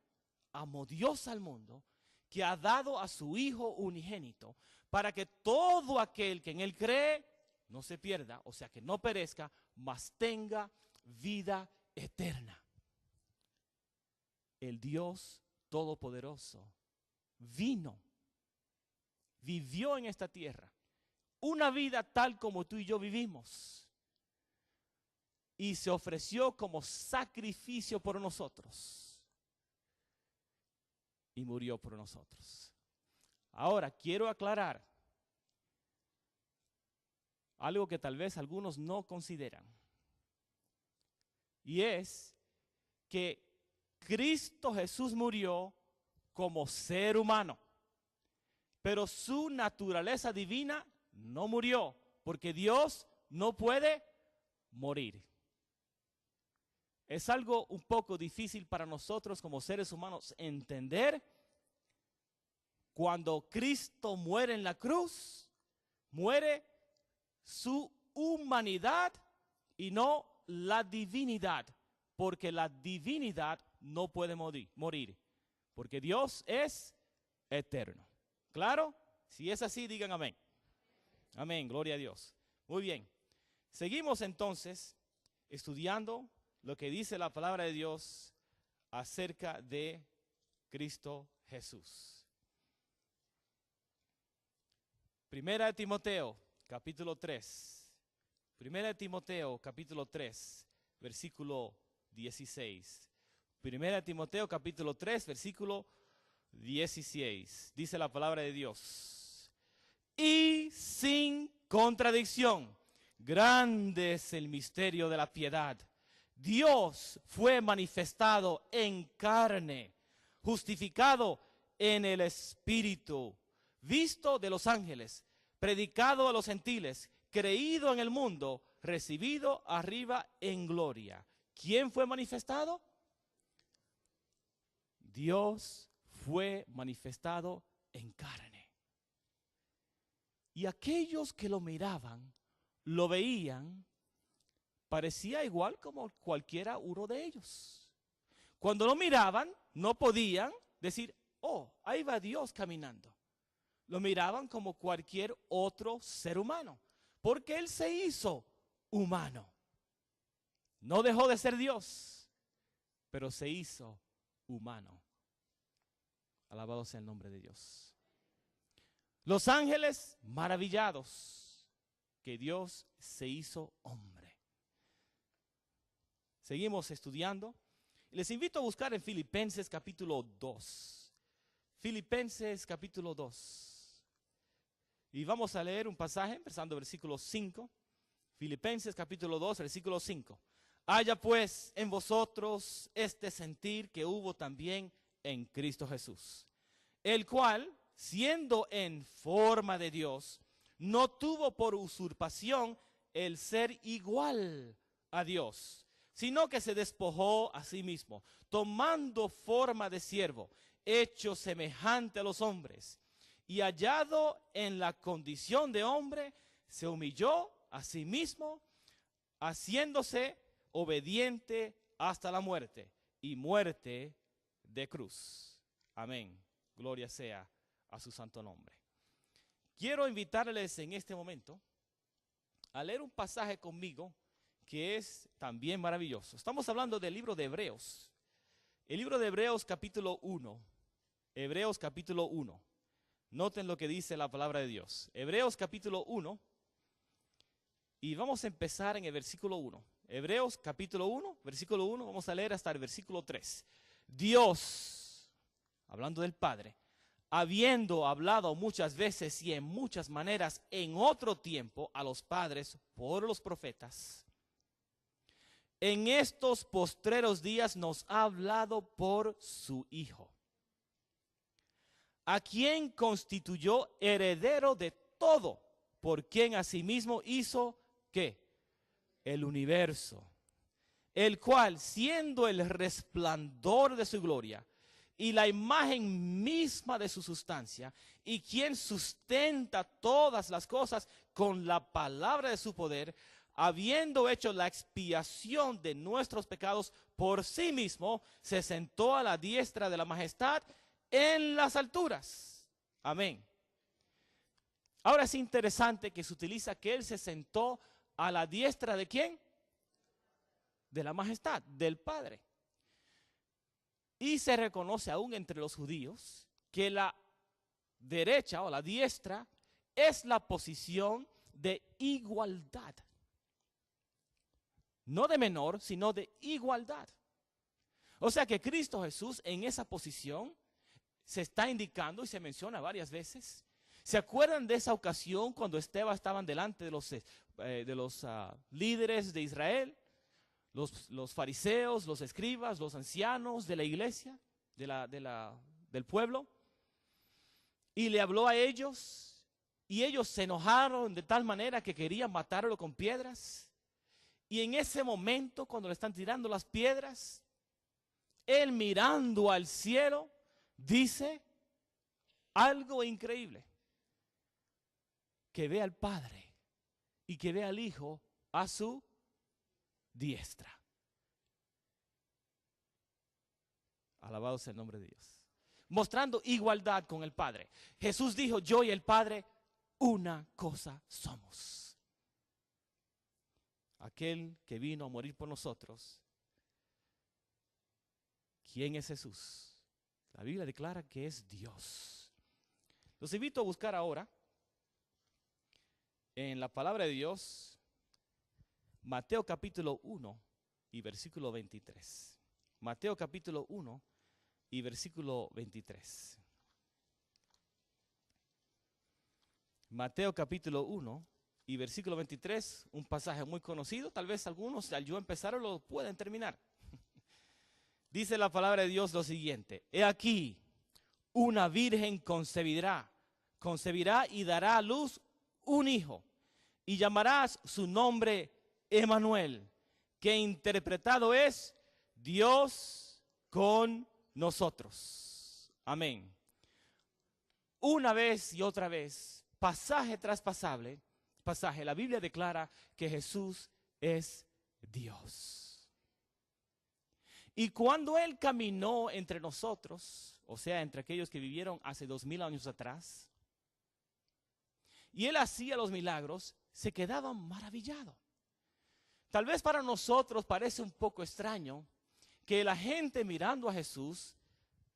amó Dios al mundo que ha dado a su Hijo unigénito para que todo aquel que en Él cree no se pierda, o sea que no perezca, mas tenga vida eterna. El Dios Todopoderoso vivió en esta tierra una vida tal como tú y yo vivimos y se ofreció como sacrificio por nosotros y murió por nosotros. Ahora quiero aclarar algo que tal vez algunos no consideran, y es que Cristo Jesús murió como ser humano, pero su naturaleza divina no murió, porque Dios no puede morir. Es algo un poco difícil para nosotros como seres humanos entender. Cuando Cristo muere en la cruz, muere su humanidad y no la divinidad, porque la divinidad no puede morir, porque Dios es eterno. ¿Claro? Si es así, digan amén. Amén, gloria a Dios. Muy bien. Seguimos entonces estudiando lo que dice la palabra de Dios acerca de Cristo Jesús. Primera de Timoteo, capítulo 3. Primera de Timoteo, capítulo 3, versículo 16. Primera de Timoteo, capítulo 3, versículo 16. Dice la palabra de Dios. Y sin contradicción, grande es el misterio de la piedad. Dios fue manifestado en carne, justificado en el Espíritu, visto de los ángeles, predicado a los gentiles, creído en el mundo, recibido arriba en gloria. ¿Quién fue manifestado? Dios fue manifestado en carne. Y aquellos que lo miraban, lo veían, parecía igual como cualquiera uno de ellos. Cuando lo miraban, no podían decir, oh, ahí va Dios caminando. Lo miraban como cualquier otro ser humano, porque Él se hizo humano. No dejó de ser Dios, pero se hizo humano. Alabado sea el nombre de Dios. Los ángeles maravillados que Dios se hizo hombre. Seguimos estudiando. Les invito a buscar en Filipenses capítulo 2. Filipenses capítulo 2. Y vamos a leer un pasaje empezando versículo 5. Filipenses capítulo 2, versículo 5. Haya pues en vosotros este sentir que hubo también en Cristo Jesús, el cual, siendo en forma de Dios, no tuvo por usurpación el ser igual a Dios, sino que se despojó a sí mismo, tomando forma de siervo, hecho semejante a los hombres, y hallado en la condición de hombre, se humilló a sí mismo, haciéndose obediente hasta la muerte, y muerte de cruz. Amén. Gloria sea a su santo nombre. Quiero invitarles en este momento a leer un pasaje conmigo que es también maravilloso. Estamos hablando del libro de Hebreos. El libro de Hebreos capítulo 1. Hebreos capítulo 1. Noten lo que dice la palabra de Dios. Hebreos capítulo 1. Y vamos a empezar en el versículo 1. Hebreos capítulo 1, versículo 1. Vamos a leer hasta el versículo 3. Dios, hablando del Padre, habiendo hablado muchas veces y en muchas maneras en otro tiempo a los padres por los profetas, en estos postreros días nos ha hablado por su Hijo, a quien constituyó heredero de todo, por quien asimismo hizo, ¿qué? El universo, el cual, siendo el resplandor de su gloria y la imagen misma de su sustancia, y quien sustenta todas las cosas con la palabra de su poder, habiendo hecho la expiación de nuestros pecados por sí mismo, se sentó a la diestra de la majestad en las alturas. Amén. Ahora es interesante que se utiliza que Él se sentó a la diestra ¿de quién? De la majestad, del Padre. Y se reconoce aún entre los judíos que la derecha o la diestra es la posición de igualdad. No de menor, sino de igualdad. O sea que Cristo Jesús en esa posición se está indicando y se menciona varias veces. ¿Se acuerdan de esa ocasión cuando estaban delante de los líderes de Israel? Los fariseos, los escribas, los ancianos de la iglesia, del pueblo. Y le habló a ellos y ellos se enojaron de tal manera que querían matarlo con piedras. Y en ese momento, cuando le están tirando las piedras, él mirando al cielo, dice algo increíble. Que ve al Padre y que ve al Hijo a su diestra. Alabado sea el nombre de Dios. Mostrando igualdad con el Padre. Jesús dijo, yo y el Padre, una cosa somos. Aquel que vino a morir por nosotros. ¿Quién es Jesús? La Biblia declara que es Dios. Los invito a buscar ahora en la palabra de Dios, Mateo capítulo 1 y versículo 23. Mateo capítulo 1 y versículo 23. Mateo capítulo 1 y versículo 23, un pasaje muy conocido, tal vez algunos al yo empezar lo pueden terminar. Dice la palabra de Dios lo siguiente: he aquí, una virgen concebirá y dará a luz un hijo, y llamarás su nombre Emmanuel, que interpretado es Dios con nosotros. Amén. Una vez y otra vez pasaje tras pasaje, la Biblia declara que Jesús es Dios. Y cuando Él caminó entre nosotros, o sea, entre aquellos que vivieron hace 2000 años atrás, y Él hacía los milagros, se quedaban maravillados. Tal vez para nosotros parece un poco extraño que la gente mirando a Jesús,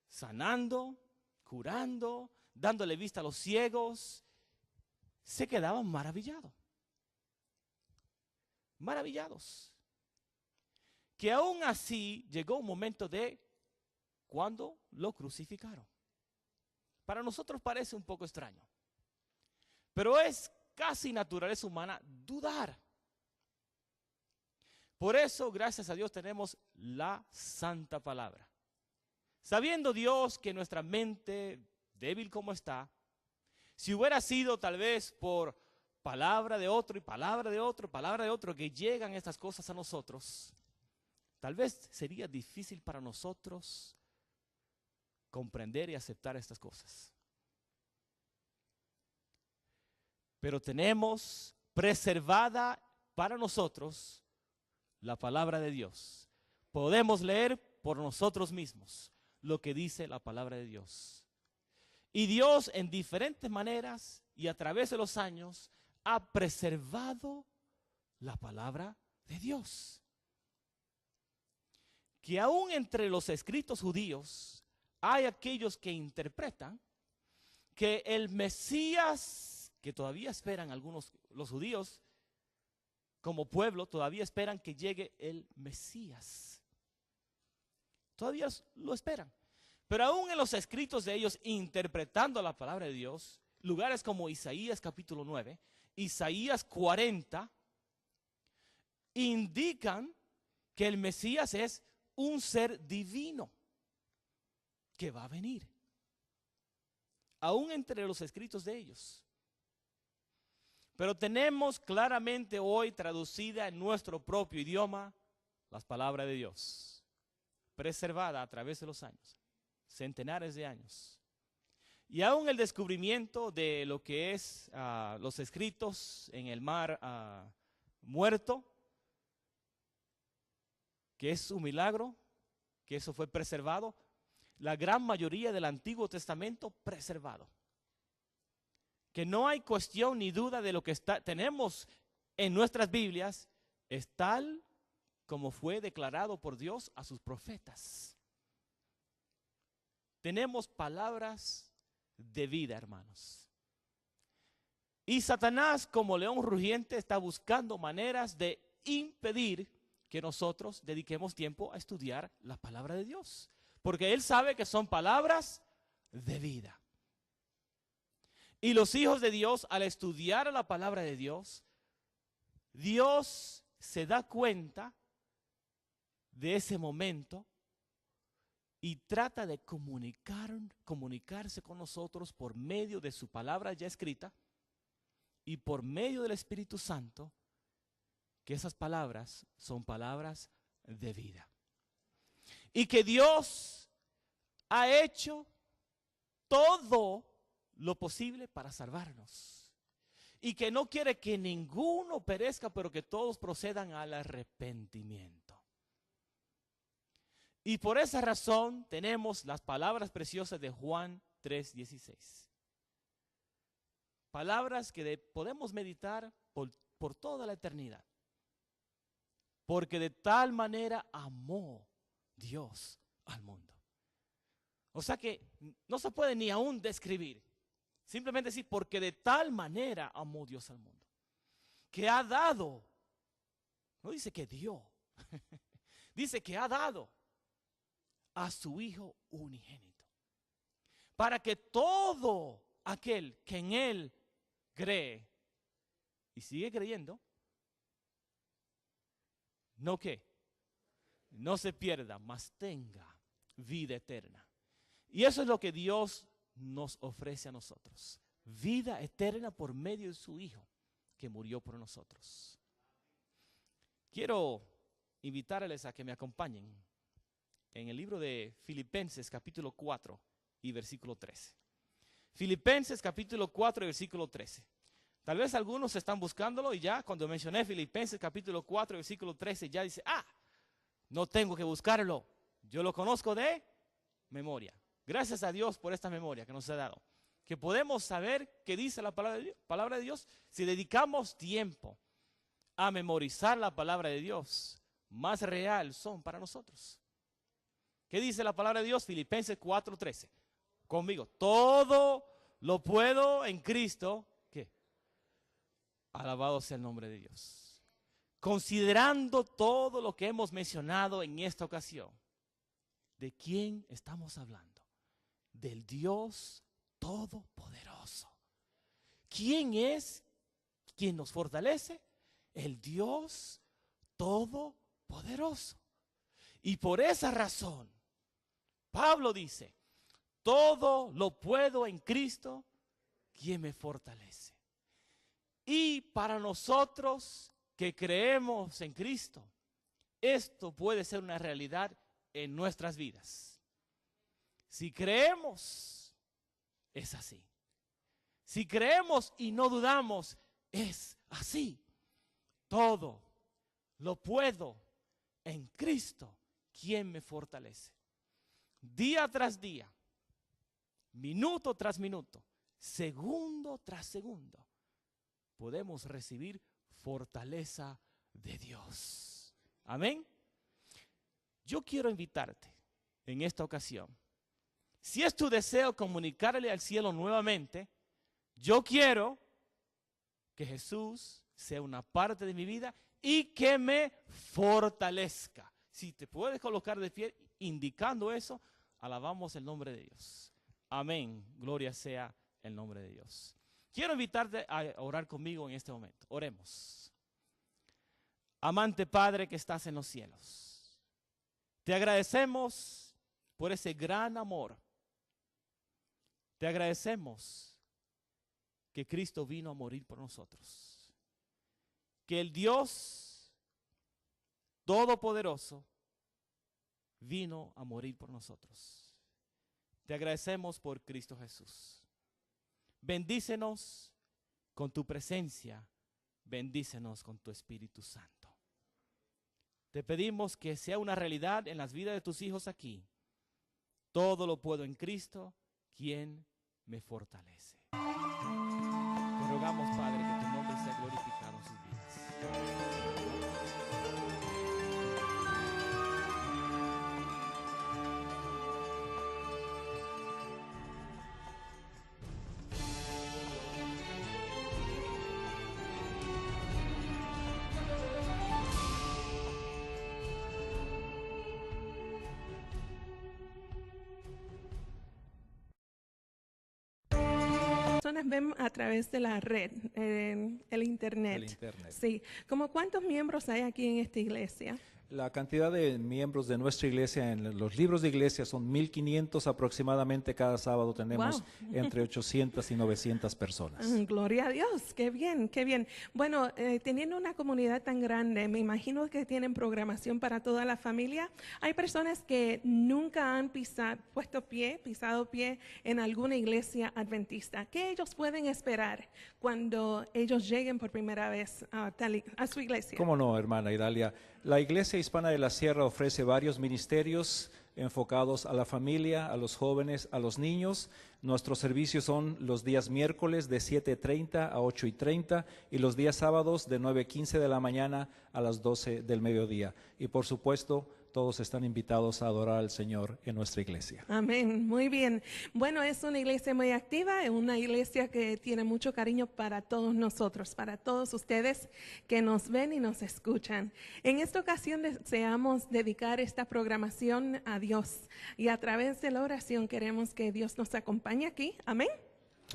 sanando, curando, dándole vista a los ciegos, se quedaban maravillados. Maravillados. Que aún así llegó un momento de cuando lo crucificaron. Para nosotros parece un poco extraño, pero es casi naturaleza humana dudar. Por eso, gracias a Dios, tenemos la santa palabra. Sabiendo Dios que nuestra mente, débil como está, si hubiera sido tal vez por palabra de otro y palabra de otro y palabra de otro que llegan estas cosas a nosotros, tal vez sería difícil para nosotros comprender y aceptar estas cosas. Pero tenemos preservada para nosotros la palabra de Dios. Podemos leer por nosotros mismos lo que dice la palabra de Dios. Y Dios en diferentes maneras y a través de los años ha preservado la palabra de Dios. Que aún entre los escritos judíos hay aquellos que interpretan que el Mesías, que todavía esperan algunos, los judíos, como pueblo, todavía esperan que llegue el Mesías. Todavía lo esperan. Pero aún en los escritos de ellos, interpretando la palabra de Dios, lugares como Isaías capítulo 9, Isaías 40, indican que el Mesías es un ser divino que va a venir. Aún entre los escritos de ellos. Pero tenemos claramente hoy traducida en nuestro propio idioma las palabras de Dios, preservada a través de los años, centenares de años. Y aún el descubrimiento de lo que es los escritos en el mar muerto, que es un milagro, que eso fue preservado, la gran mayoría del Antiguo Testamento preservado. Que no hay cuestión ni duda de lo que tenemos en nuestras Biblias, es tal como fue declarado por Dios a sus profetas. Tenemos palabras de vida, hermanos. Y Satanás, como león rugiente, está buscando maneras de impedir que nosotros dediquemos tiempo a estudiar la palabra de Dios. Porque él sabe que son palabras de vida. Y los hijos de Dios, al estudiar la palabra de Dios, Dios se da cuenta de ese momento y trata de comunicarse con nosotros por medio de su palabra ya escrita y por medio del Espíritu Santo, que esas palabras son palabras de vida. Y que Dios ha hecho todo lo posible para salvarnos. Y que no quiere que ninguno perezca, pero que todos procedan al arrepentimiento. Y por esa razón tenemos las palabras preciosas de Juan 3:16. Palabras que podemos meditar por toda la eternidad. Porque de tal manera amó Dios al mundo. O sea que no se puede ni aún describir. Simplemente decir, porque de tal manera amó Dios al mundo. Que ha dado. No dice que dio. Dice que ha dado a su Hijo unigénito. Para que todo aquel que en Él cree y sigue creyendo, no se pierda, mas tenga vida eterna. Y eso es lo que Dios nos ofrece a nosotros. Vida eterna por medio de su Hijo que murió por nosotros. Quiero invitarles a que me acompañen en el libro de Filipenses capítulo 4 y versículo 13. Filipenses capítulo 4, versículo 13. Tal vez algunos están buscándolo y ya cuando mencioné Filipenses capítulo 4, versículo 13, ya dice, no tengo que buscarlo, yo lo conozco de memoria. Gracias a Dios por esta memoria que nos ha dado, que podemos saber qué dice la palabra de Dios si dedicamos tiempo a memorizar la palabra de Dios. Más real son para nosotros. ¿Qué dice la palabra de Dios? Filipenses 4:13. Conmigo, todo lo puedo en Cristo. ¿Qué? Alabado sea el nombre de Dios. Considerando todo lo que hemos mencionado en esta ocasión, ¿de quién estamos hablando? Del Dios Todopoderoso. ¿Quién es quien nos fortalece? El Dios Todopoderoso. Y por esa razón, Pablo dice, todo lo puedo en Cristo, quien me fortalece. Y para nosotros que creemos en Cristo, esto puede ser una realidad en nuestras vidas. Si creemos, es así. Si creemos y no dudamos, es así. Todo lo puedo en Cristo, quien me fortalece. Día tras día, minuto tras minuto, segundo tras segundo, podemos recibir fortaleza de Dios. Amén. Yo quiero invitarte en esta ocasión. Si es tu deseo comunicarle al cielo nuevamente, yo quiero que Jesús sea una parte de mi vida y que me fortalezca. Si te puedes colocar de pie indicando eso, alabamos el nombre de Dios. Amén. Gloria sea el nombre de Dios. Quiero invitarte a orar conmigo en este momento. Oremos. Amante Padre que estás en los cielos, te agradecemos por ese gran amor. Te agradecemos que Cristo vino a morir por nosotros. Que el Dios Todopoderoso vino a morir por nosotros. Te agradecemos por Cristo Jesús. Bendícenos con tu presencia, bendícenos con tu Espíritu Santo. Te pedimos que sea una realidad en las vidas de tus hijos aquí. Todo lo puedo en Cristo, quien me fortalece. Te rogamos, Padre, que tu nombre sea glorificado en sus vidas. Personas ven a través de la red, el internet. El internet. Sí. ¿Cómo cuántos miembros hay aquí en esta iglesia? La cantidad de miembros de nuestra iglesia en los libros de iglesia son 1,500 aproximadamente. Cada sábado tenemos entre 800 y 900 personas. Gloria a Dios, qué bien, qué bien. Bueno, teniendo una comunidad tan grande, me imagino que tienen programación para toda la familia. Hay personas que nunca han pisado pie en alguna iglesia adventista. ¿Qué ellos pueden esperar cuando ellos lleguen por primera vez a su iglesia? ¿Cómo no, hermana Idalia? La Iglesia Hispana de la Sierra ofrece varios ministerios enfocados a la familia, a los jóvenes, a los niños. Nuestros servicios son los días miércoles de 7:30 a 8:30 y los días sábados de 9:15 de la mañana a las 12 del mediodía. Y por supuesto, todos están invitados a adorar al Señor en nuestra iglesia. Amén, muy bien. Bueno, es una iglesia muy activa, es una iglesia que tiene mucho cariño para todos nosotros, para todos ustedes que nos ven y nos escuchan. En esta ocasión deseamos dedicar esta programación a Dios y a través de la oración queremos que Dios nos acompañe aquí. Amén.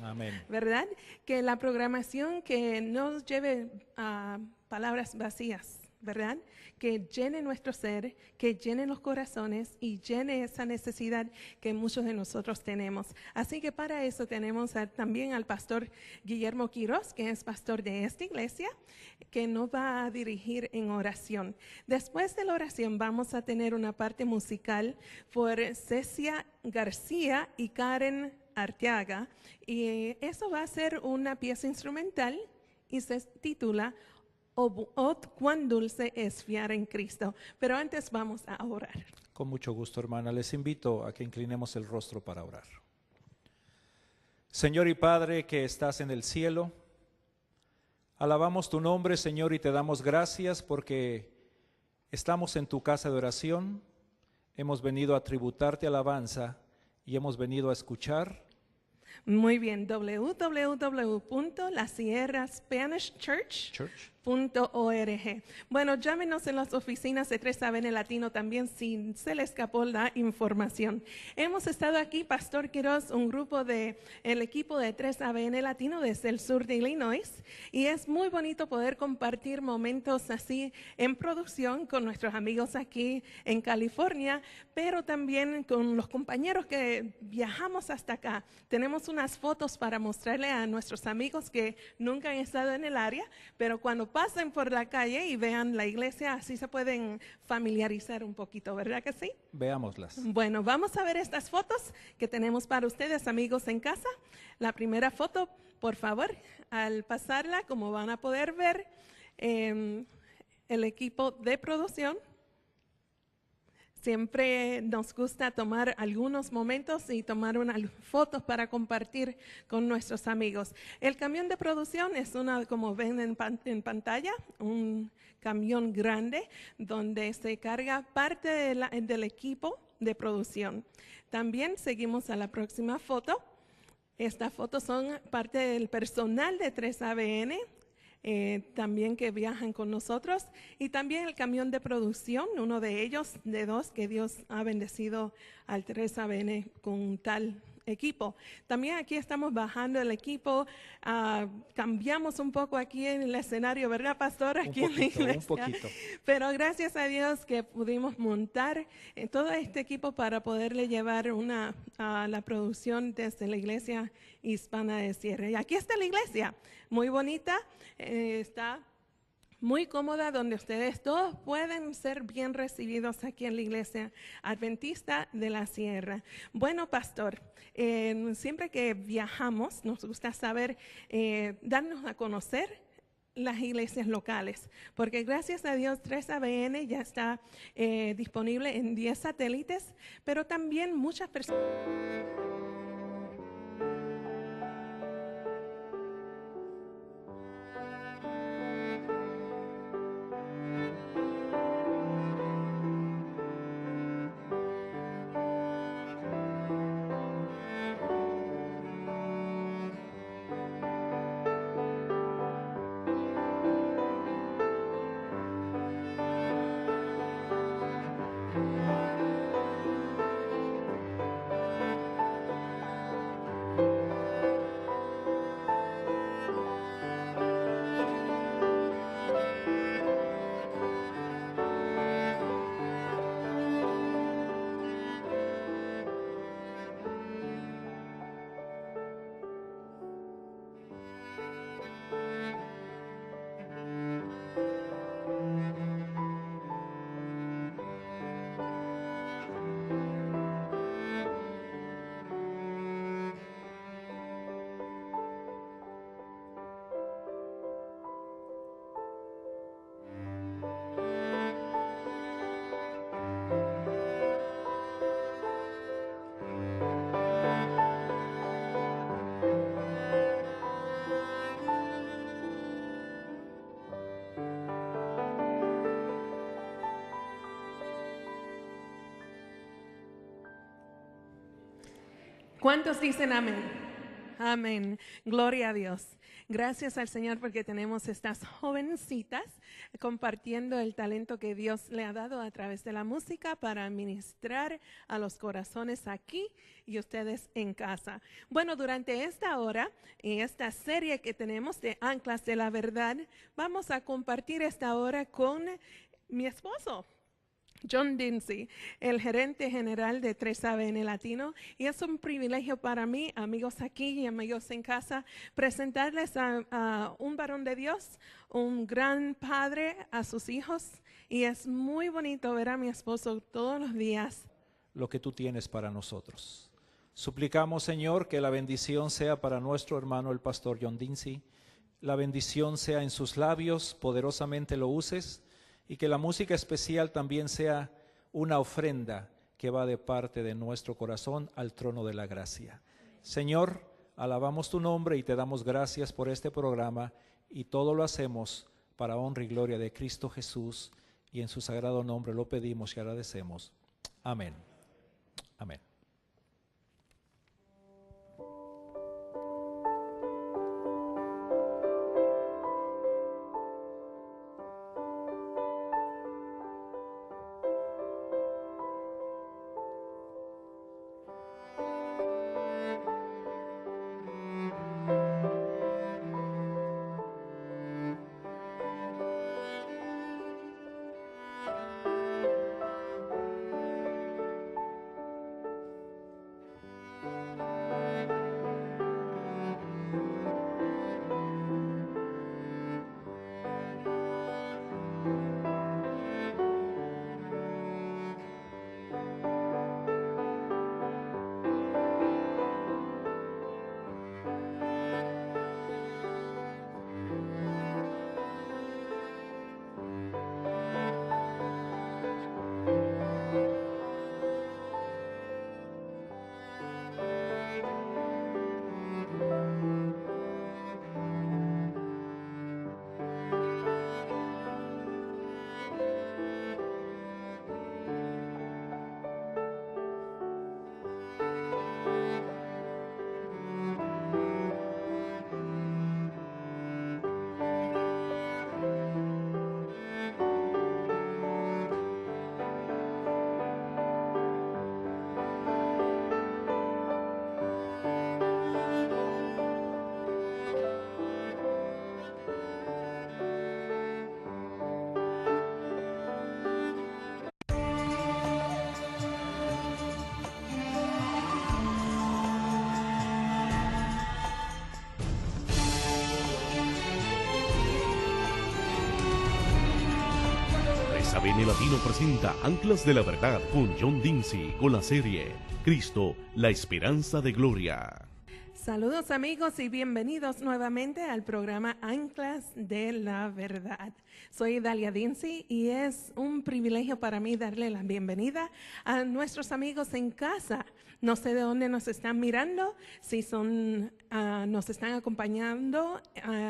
Amén. ¿Verdad? Que la programación que nos lleve a palabras vacías, ¿verdad? Que llene nuestro ser, que llene los corazones y llene esa necesidad que muchos de nosotros tenemos. Así que para eso tenemos también al pastor Guillermo Quiroz, que es pastor de esta iglesia, que nos va a dirigir en oración. Después de la oración vamos a tener una parte musical por Cecia García y Karen Arteaga, y eso va a ser una pieza instrumental y se titula Cuán dulce es fiar en Cristo. Pero antes vamos a orar. Con mucho gusto, hermana. Les invito a que inclinemos el rostro para orar. Señor y Padre que estás en el cielo, alabamos tu nombre, Señor, y te damos gracias porque estamos en tu casa de oración. Hemos venido a tributarte alabanza y hemos venido a escuchar. Muy bien, www.lasierraspanishchurch.org. Bueno, llámenos en las oficinas de 3ABN Latino también si se le escapó la información. Hemos estado aquí, Pastor Quiroz, un grupo del equipo de 3ABN Latino desde el sur de Illinois, y es muy bonito poder compartir momentos así en producción con nuestros amigos aquí en California, pero también con los compañeros que viajamos hasta acá. Tenemos unas fotos para mostrarle a nuestros amigos que nunca han estado en el área, pero cuando pasen por la calle y vean la iglesia, así se pueden familiarizar un poquito, ¿verdad que sí? Veámoslas. Bueno, vamos a ver estas fotos que tenemos para ustedes, amigos en casa. La primera foto, por favor, al pasarla, como van a poder ver, el equipo de producción. Siempre nos gusta tomar algunos momentos y tomar unas fotos para compartir con nuestros amigos. El camión de producción es como ven en pantalla, un camión grande donde se carga parte del equipo de producción. También seguimos a la próxima foto. Estas fotos son parte del personal de 3ABN. También que viajan con nosotros, y también el camión de producción, uno de ellos, de dos, que Dios ha bendecido al 3ABN con tal equipo. También aquí estamos bajando el equipo, cambiamos un poco aquí en el escenario, ¿verdad, pastor? Aquí en la iglesia. Un poquito. Pero gracias a Dios que pudimos montar todo este equipo para poderle llevar a la producción desde la iglesia hispana de Sierra. Y aquí está la iglesia, muy bonita, está muy cómoda, donde ustedes todos pueden ser bien recibidos aquí en la iglesia adventista de la Sierra. Bueno, pastor, siempre que viajamos nos gusta saber, darnos a conocer las iglesias locales, porque gracias a Dios 3ABN ya está disponible en 10 satélites, pero también muchas personas. ¿Cuántos dicen amén? Amén. Gloria a Dios. Gracias al Señor porque tenemos estas jovencitas compartiendo el talento que Dios le ha dado a través de la música para ministrar a los corazones aquí y ustedes en casa. Bueno, durante esta hora y esta serie que tenemos de Anclas de la Verdad, vamos a compartir esta hora con mi esposo, John Dinsey, el gerente general de 3ABN Latino, y es un privilegio para mí, amigos aquí y amigos en casa, presentarles a un varón de Dios, un gran padre a sus hijos, y es muy bonito ver a mi esposo todos los días. Lo que tú tienes para nosotros. Suplicamos, Señor, que la bendición sea para nuestro hermano el pastor John Dinsey, la bendición sea en sus labios, poderosamente lo uses, y que la música especial también sea una ofrenda que va de parte de nuestro corazón al trono de la gracia. Señor, alabamos tu nombre y te damos gracias por este programa, y todo lo hacemos para honra y gloria de Cristo Jesús, y en su sagrado nombre lo pedimos y agradecemos. Amén. Amén. ABN Latino presenta Anclas de la Verdad con John Dinsey con la serie Cristo, la esperanza de gloria. Saludos amigos y bienvenidos nuevamente al programa Anclas de la Verdad. Soy Dalia Dinsey y es un privilegio para mí darle la bienvenida a nuestros amigos en casa. No sé de dónde nos están mirando, si nos están acompañando,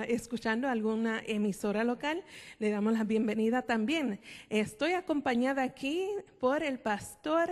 escuchando alguna emisora local, le damos la bienvenida también. Estoy acompañada aquí por el pastor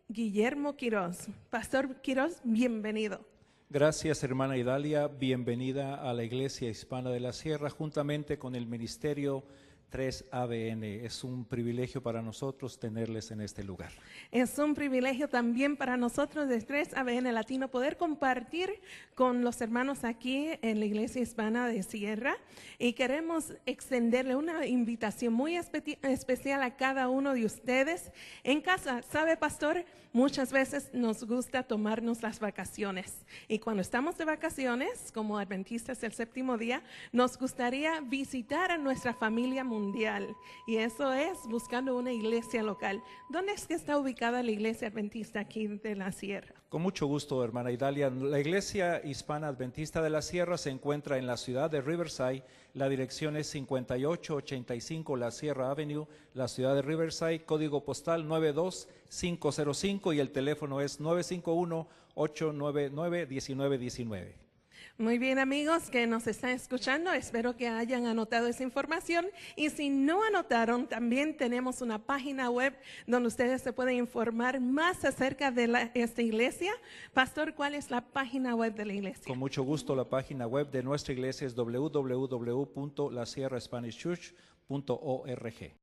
Guillermo Quiroz. Pastor Quiroz, bienvenido. Gracias, hermana Idalia. Bienvenida a la Iglesia Hispana de la Sierra, juntamente con el Ministerio 3ABN. Es un privilegio para nosotros tenerles en este lugar. Es un privilegio también para nosotros de 3ABN Latino poder compartir con los hermanos aquí en la Iglesia Hispana de Sierra, y queremos extenderle una invitación muy especial a cada uno de ustedes en casa. ¿Sabe, pastor? Muchas veces nos gusta tomarnos las vacaciones, y cuando estamos de vacaciones, como adventistas del séptimo día, nos gustaría visitar a nuestra familia mundial, y eso es buscando una iglesia local. ¿Dónde es que está ubicada la iglesia adventista aquí de la Sierra? Con mucho gusto, hermana Idalia. La Iglesia Hispana Adventista de la Sierra se encuentra en la ciudad de Riverside. La dirección es 5885 La Sierra Avenue, la ciudad de Riverside, código postal 92505, y el teléfono es 951-899-1919. Muy bien, amigos que nos están escuchando, espero que hayan anotado esa información, y si no anotaron, también tenemos una página web donde ustedes se pueden informar más acerca de esta iglesia. Pastor, ¿cuál es la página web de la iglesia? Con mucho gusto, la página web de nuestra iglesia es www.lasierraspanishchurch.org.